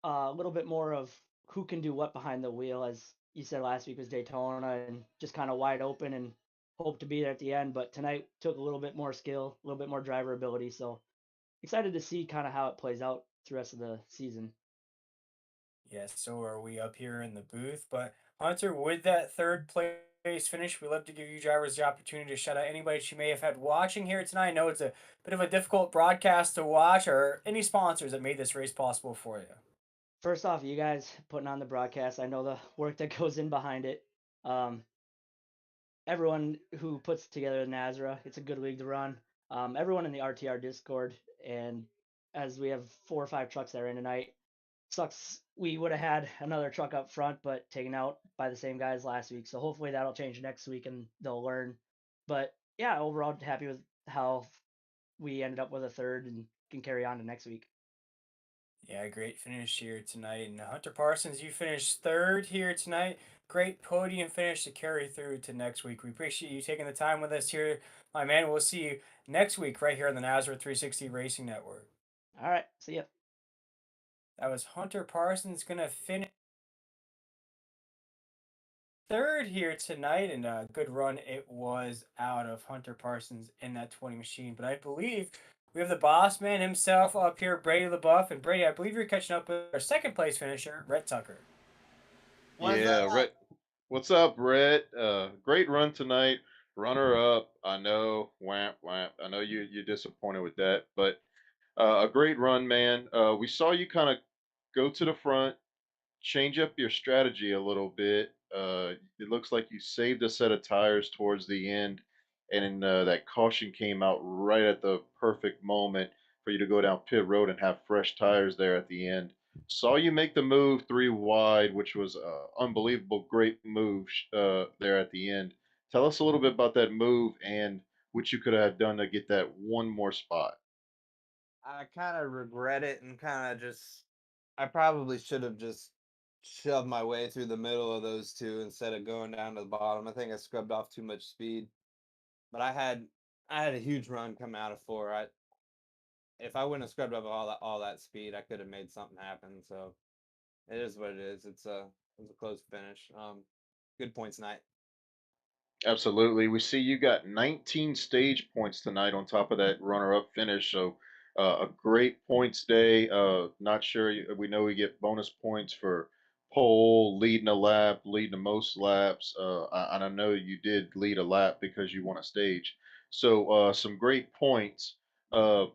a little bit more of who can do what behind the wheel, as you said last week was Daytona and just kind of wide open and hope to be there at the end. But tonight took a little bit more skill, a little bit more driver ability. So excited to see kind of how it plays out through the rest of the season. Yes, so are we up here in the booth. But Hunter, with that third place finish, we love to give you drivers the opportunity to shout out anybody that you may have had watching here tonight. I know it's a bit of a difficult broadcast to watch, or any sponsors that made this race possible for you. First off, you guys putting on the broadcast. I know the work that goes in behind it. Um, Everyone who puts together the Nazara, it's a good league to run. Everyone in the RTR Discord, and as we have 4 or 5 trucks that are in tonight, sucks. We would have had another truck up front, but taken out by the same guys last week. So hopefully that'll change next week and they'll learn. But yeah, overall happy with how we ended up with a third and can carry on to next week. Yeah, great finish here tonight. And Hunter Parsons, you finished third here tonight. Great podium finish to carry through to next week. We appreciate you taking the time with us here, my man. We'll see you next week right here on the Nazareth 360 Racing Network. All right, see ya. That was Hunter Parsons going to finish third here tonight, and a good run it was out of Hunter Parsons in that 20 machine. But I believe we have the boss man himself up here, Brady LaBeouf. And Brady, I believe you're catching up with our second place finisher, Rhett Tucker. What's Yeah, up? Rhett. What's up, Rhett? Great run tonight. Runner up. I know. Wamp wamp. I know you're disappointed with that, but a great run, man. We saw you kind of go to the front, change up your strategy a little bit. It looks like you saved a set of tires towards the end, and that caution came out right at the perfect moment for you to go down pit road and have fresh tires there at the end. Saw you make the move 3 wide, which was unbelievable, great move there at the end. Tell us a little bit about that move and what you could have done to get that one more spot. I kind of regret it and kind of just, I probably should have just shoved my way through the middle of those two instead of going down to the bottom. I think I scrubbed off too much speed, but I had a huge run coming out of four. If I wouldn't have scrubbed up all that speed, I could have made something happen. So it is what it is. It was a close finish. Good points night. Absolutely. We see you got 19 stage points tonight on top of that runner-up finish. So a great points day. Not sure. We know we get bonus points for pole, leading a lap, leading the most laps. And I know you did lead a lap because you won a stage. So some great points. Uh,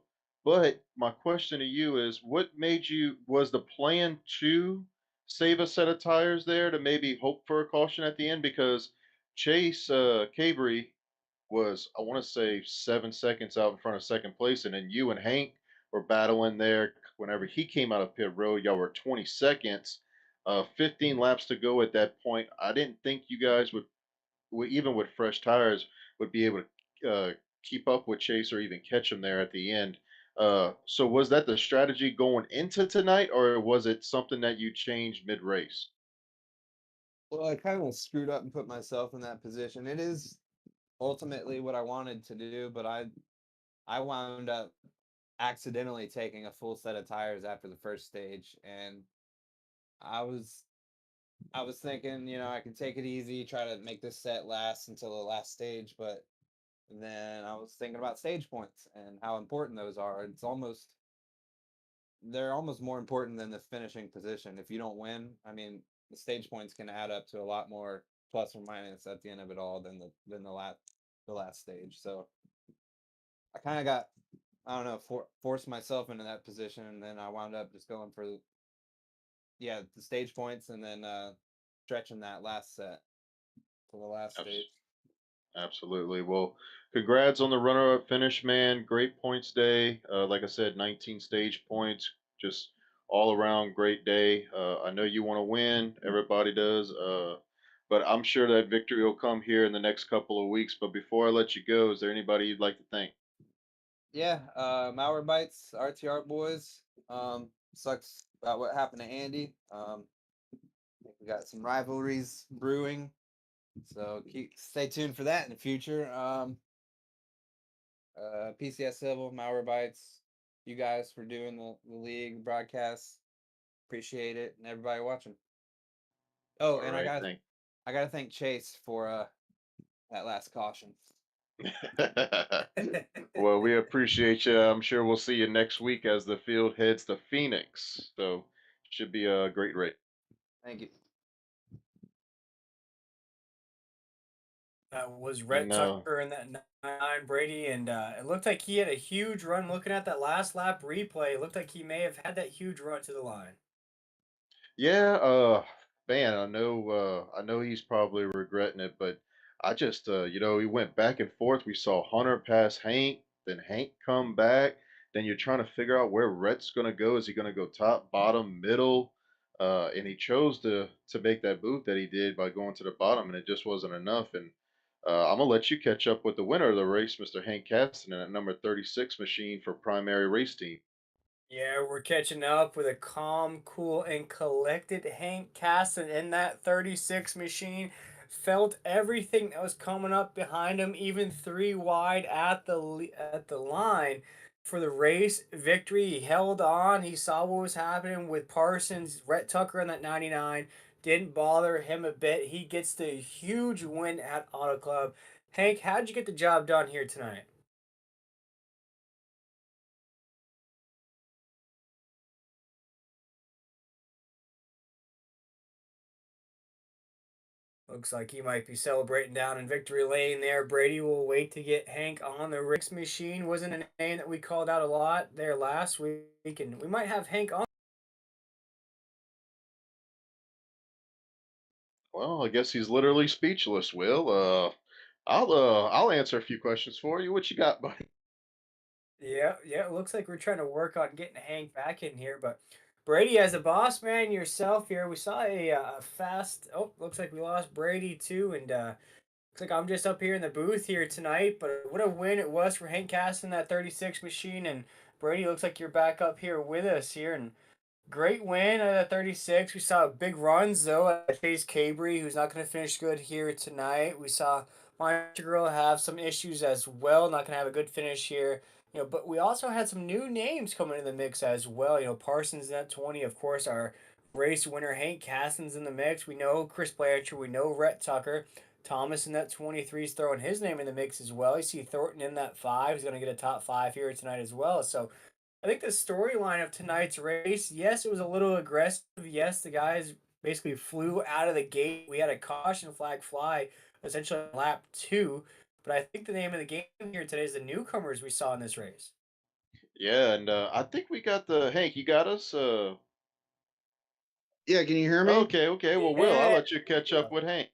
but my question to you is, what made you? Was the plan to save a set of tires there to maybe hope for a caution at the end? Because Chase Cabry was, I want to say, 7 seconds out in front of second place, and then you and Hank were battling there. Whenever he came out of pit road, y'all were 20 seconds. 15 laps to go at that point. I didn't think you guys would even with fresh tires, would be able to keep up with Chase or even catch him there at the end. So was that the strategy going into tonight, or was it something that you changed mid race? Well, I kind of screwed up and put myself in that position. It is ultimately what I wanted to do, but I wound up accidentally taking a full set of tires after the first stage, and I was I was thinking, I can take it easy, try to make this set last until the last stage, but then I was thinking about stage points and how important those are. They're almost more important than the finishing position. If you don't win, I mean, the stage points can add up to a lot more plus or minus at the end of it all than the last stage. So I kind of got, I don't know, forced myself into that position, and then I wound up just going for the stage points, and then stretching that last set to the last stage. Absolutely. Well, congrats on the runner-up finish, man. Great points day. Like I said, 19 stage points. Just all around great day. I know you want to win. Everybody does. But I'm sure that victory will come here in the next couple of weeks. But before I let you go, is there anybody you'd like to thank? Yeah, Malware Bites, RTR boys. Sucks about what happened to Andy. I think we got some rivalries brewing, so stay tuned for that in the future. PCS Civil, Malware Bites, you guys for doing the league broadcasts. Appreciate it, and everybody watching. Oh, All and right. Thank. I gotta thank Chase for that last caution. Well, we appreciate you. I'm sure we'll see you next week as the field heads to Phoenix. So should be a great race. Thank you. That was Rhett And Tucker in that 9 Brady, and it looked like he had a huge run. Looking at that last lap replay, it looked like he may have had that huge run to the line. yeah, man, I know he's probably regretting it, but I just, he went back and forth. We saw Hunter pass Hank, then Hank come back. Then you're trying to figure out where Rhett's gonna go. Is he gonna go top, bottom, middle? And he chose to make that move that he did by going to the bottom, and it just wasn't enough. And I'm gonna let you catch up with the winner of the race, Mr. Hank Caston, at number 36 machine for primary race team. Yeah, we're catching up with a calm, cool, and collected Hank Caston in that 36 machine. Felt everything that was coming up behind him, even 3 wide at the line for the race victory. He held on. He saw what was happening with Parsons, Rhett Tucker in that 99. Didn't bother him a bit. He gets the huge win at Auto Club. Hank, how'd you get the job done here tonight? Looks like he might be celebrating down in victory lane there. Brady will wait to get Hank on the race machine. Wasn't a name that we called out a lot there last week, and we might have Hank on. Well, I guess he's literally speechless, Will. I'll answer a few questions for you. What you got, buddy? Yeah, yeah. It looks like we're trying to work on getting Hank back in here, but Brady, as a boss man yourself here, we saw a fast. Oh, looks like we lost Brady too, and looks like I'm just up here in the booth here tonight. But what a win it was for Hank Caston that 36 machine, and Brady looks like you're back up here with us here, and great win at 36. We saw big runs though at Chase Cabry, who's not going to finish good here tonight. We saw Montreal have some issues as well, not going to have a good finish here. But we also had some new names coming in the mix as well. Parsons at 20, of course, our race winner Hank Caston's in the mix. We know Chris Blanchard, we know Rhett Tucker. Thomas in that 23 is throwing his name in the mix as well. You see Thornton in that 5. He's going to get a top 5 here tonight as well. So I think the storyline of tonight's race, yes, it was a little aggressive. Yes, the guys basically flew out of the gate. We had a caution flag fly essentially on lap 2. But I think the name of the game here today is the newcomers we saw in this race. Yeah, and I think we got the Hank. You got us. Yeah, can you hear me? Okay, okay. Well, Will, I'll Yeah. let you catch up with Hank.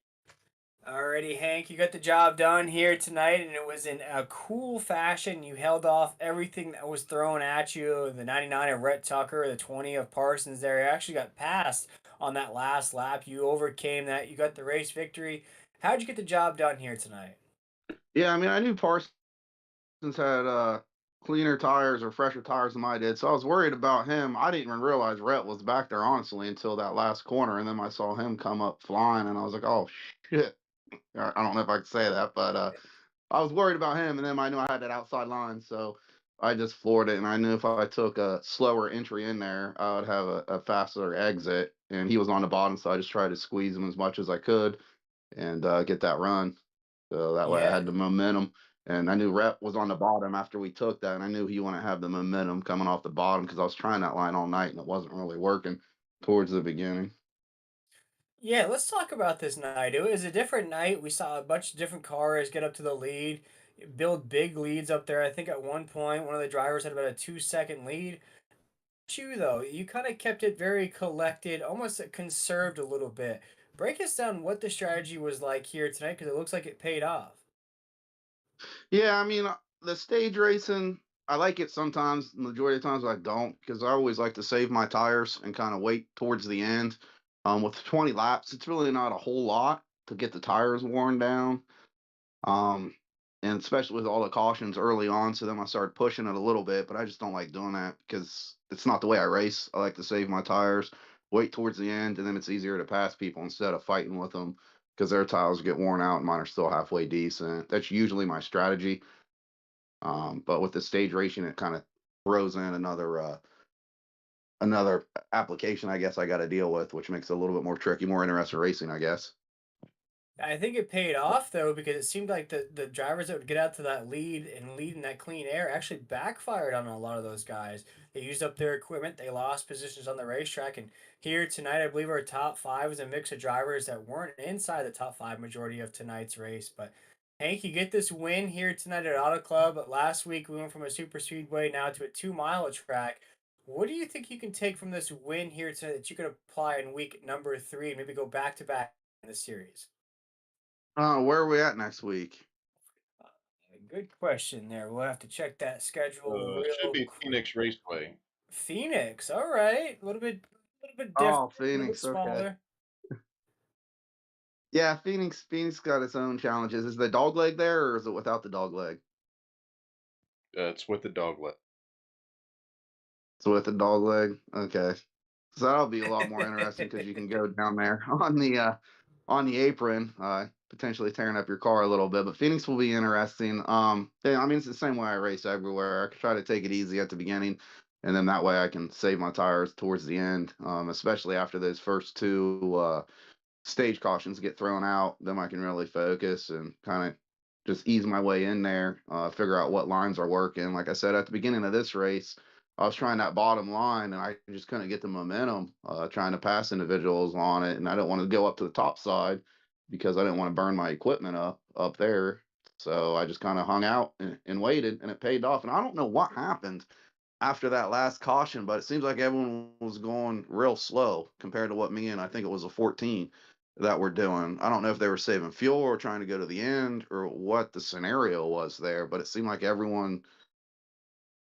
Alrighty, Hank, you got the job done here tonight, and it was in a cool fashion. You held off everything that was thrown at you. The 99 of Rhett Tucker, the 20 of Parsons there. You actually got passed on that last lap. You overcame that. You got the race victory. How'd you get the job done here tonight? Yeah, I mean, I knew Parsons had cleaner tires or fresher tires than I did, so I was worried about him. I didn't even realize Rhett was back there honestly until that last corner, and then I saw him come up flying, and I was like, "Oh shit!" I don't know if I could say that, but I was worried about him, and then I knew I had that outside line, so I just floored it. And I knew if I took a slower entry in there, I would have a faster exit. And he was on the bottom, so I just tried to squeeze him as much as I could and get that run. So that way I Yeah, had the momentum. And I knew Rep was on the bottom after we took that, and I knew he wouldn't have the momentum coming off the bottom because I was trying that line all night and it wasn't really working towards the beginning. yeah. Let's talk about this night. It was a different night. We saw a bunch of different cars get up to the lead, build big leads up there. I think at one point, one of the drivers had about a 2 second lead. You though, you kind of kept it very collected, almost conserved a little bit. Break us down what the strategy was like here tonight, because it looks like it paid off. Yeah, I mean, the stage racing, I like it sometimes. The majority of times I don't because I always like to save my tires and kind of wait towards the end. With 20 laps, it's really not a whole lot to get the tires worn down. Um, and especially with all the cautions early on, so then I started pushing it a little bit, but I just don't like doing that because it's not the way I race. I like to save my tires, wait towards the end, and then it's easier to pass people instead of fighting with them because their tires get worn out and mine are still halfway decent. That's usually my strategy. But with the stage racing, it kind of throws in another application, I guess I got to deal with, which makes it a little bit more tricky, more interesting racing, I guess. I think it paid off though, because it seemed like the drivers that would get out to that lead and lead in that clean air actually backfired on a lot of those guys. They used up their equipment, they lost positions on the racetrack, and here tonight I believe our top five was a mix of drivers that weren't inside the top five majority of tonight's race. But Hank, you get this win here tonight at Auto Club. Last week we went from a super speedway now to a 2 mile track. What do you think you can take from this win here tonight that you could apply in week number three and maybe go back to back in the series? Where are we at next week? Good question there. We'll have to check that schedule Should real be quick. Phoenix Raceway. Phoenix, all right. A little bit different, Oh, a little bit Phoenix. Okay. smaller. Yeah, Phoenix got its own challenges. Is the dog leg there or is it without the dog leg? It's with the doglet. It's with the dog leg. Okay. So that'll be a lot more interesting because you can go down there on the apron, potentially tearing up your car a little bit. But Phoenix will be interesting. Yeah, I mean it's the same way I race everywhere. I try to take it easy at the beginning, and then that way I can save my tires towards the end. Especially after those first two stage cautions get thrown out, then I can really focus and kind of just ease my way in there, figure out what lines are working. Like I said at the beginning of this race, I was trying that bottom line and I just couldn't get the momentum trying to pass individuals on it. And I don't want to go up to the top side because I didn't want to burn my equipment up there. So I just kind of hung out and waited and it paid off. And I don't know what happened after that last caution, but it seems like everyone was going real slow compared to what me and I think it was a 14 that were doing. I don't know if they were saving fuel or trying to go to the end or what the scenario was there, but it seemed like everyone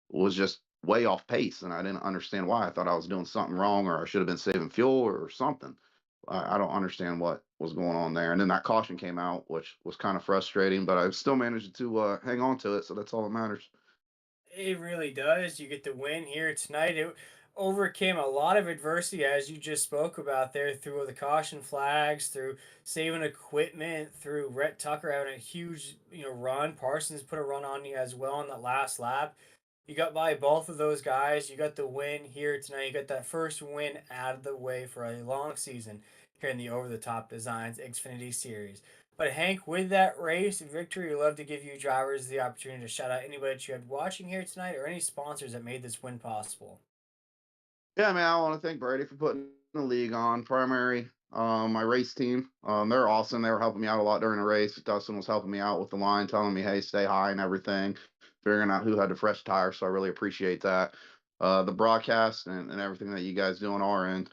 was just way off pace and I didn't understand why. I thought I was doing something wrong or I should have been saving fuel or something. I don't understand what was going on there. And then that caution came out, which was kind of frustrating, but I still managed to hang on to it. So that's all that matters. It really does. You get the win here tonight. It overcame a lot of adversity, as you just spoke about there, through the caution flags, through saving equipment, through Rhett Tucker having a huge, run. Parsons put a run on you as well on that last lap. You got by both of those guys. You got the win here tonight. You got that first win out of the way for a long season here in the Over the Top Designs Xfinity Series. But Hank, with that race and victory, we'd love to give you drivers the opportunity to shout out anybody that you had watching here tonight or any sponsors that made this win possible. Yeah, man, I want to thank Brady for putting the league on. Primary, my race team, they're awesome. They were helping me out a lot during the race. Dustin was helping me out with the line, telling me, hey, stay high and everything, figuring out who had the fresh tires. So I really appreciate that. The broadcast and everything that you guys do on our end.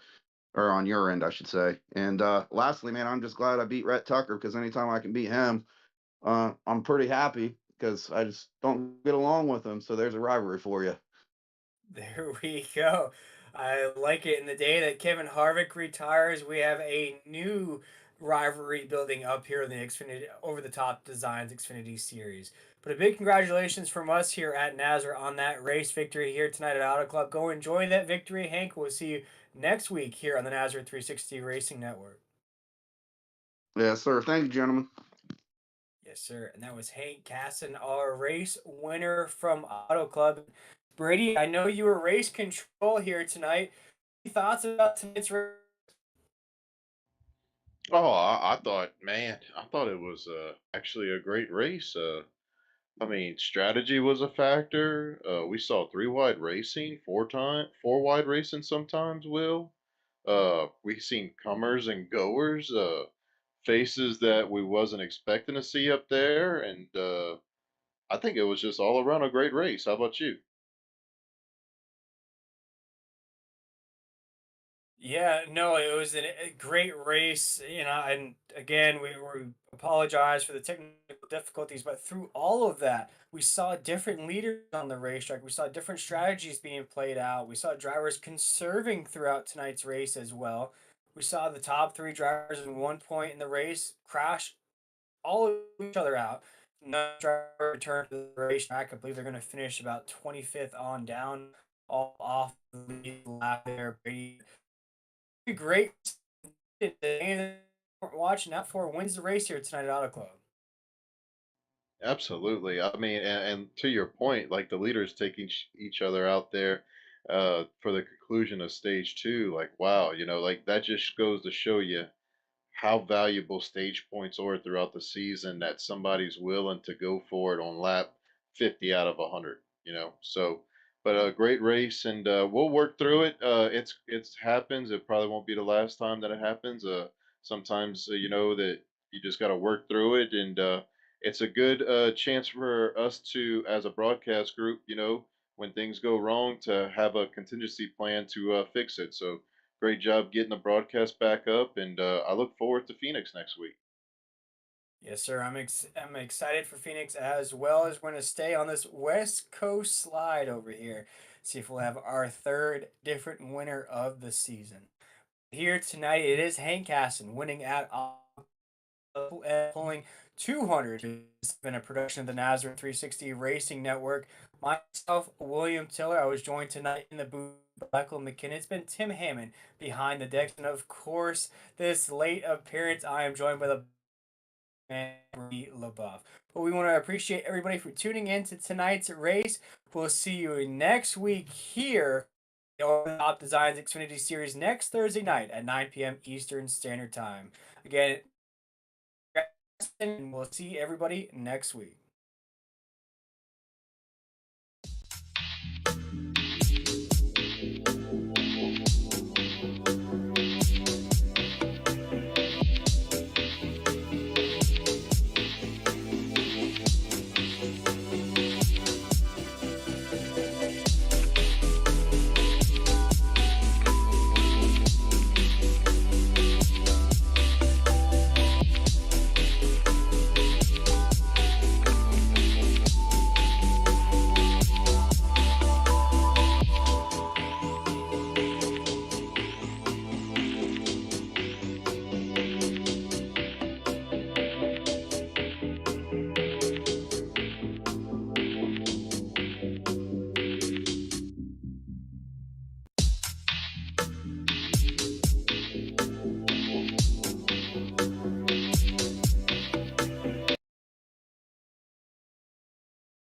or on your end, I should say. And lastly, man, I'm just glad I beat Rhett Tucker because anytime I can beat him, I'm pretty happy because I just don't get along with him. So there's a rivalry for you. There we go. I like it. In the day that Kevin Harvick retires, we have a new rivalry building up here in the Xfinity over the top designs Xfinity series. But a big congratulations from us here at Nazar on that race victory here tonight at Auto Club. Go enjoy that victory, Hank. We'll see you next week here on the Nazar 360 Racing Network. Yes, sir. Thank you, gentlemen. Yes, sir. And that was Hank Casson, our race winner from Auto Club. Brady, I know you were race control here tonight. Any thoughts about tonight's race? Oh, I thought, man, I thought it was actually a great race. I mean, strategy was a factor. We saw three wide racing, four wide racing sometimes. Will we seen comers and goers, faces that we wasn't expecting to see up there, and I think it was just all around a great race. How about you? Yeah, no, it was a great race, and again, we apologize for the technical difficulties, but through all of that, we saw different leaders on the racetrack. We saw different strategies being played out. We saw drivers conserving throughout tonight's race as well. We saw the top three drivers in one point in the race crash all of each other out. None driver returned to the racetrack. I believe they're going to finish about 25th on down, all off the lead lap there. Brady, great. And watching out for wins the race here tonight at Auto Club. Absolutely. I mean, and to your point, like the leaders taking each other out there for the conclusion of stage two, like wow, like that just goes to show you how valuable stage points are throughout the season that somebody's willing to go for it on lap 50 out of 100, so but a great race, and we'll work through it. It's happens. It probably won't be the last time that it happens. Sometimes that you just got to work through it, and it's a good chance for us to, as a broadcast group, when things go wrong, to have a contingency plan to fix it. So great job getting the broadcast back up, and I look forward to Phoenix next week. Yes, sir. I'm excited for Phoenix as well as we're going to stay on this West Coast slide over here. See if we'll have our third different winner of the season. Here tonight, it is Hank Casson winning at pulling 200. It's been a production of the Nazareth 360 Racing Network. Myself, William Tiller. I was joined tonight in the booth by Michael McKinnon. It's been Tim Hammond behind the decks. And of course, this late appearance, I am joined by the man LaBeouf. But we want to appreciate everybody for tuning in to tonight's race. We'll see you next week here on the Top Designs Xfinity Series next Thursday night at 9 p.m. Eastern Standard Time. Again, and we'll see everybody next week.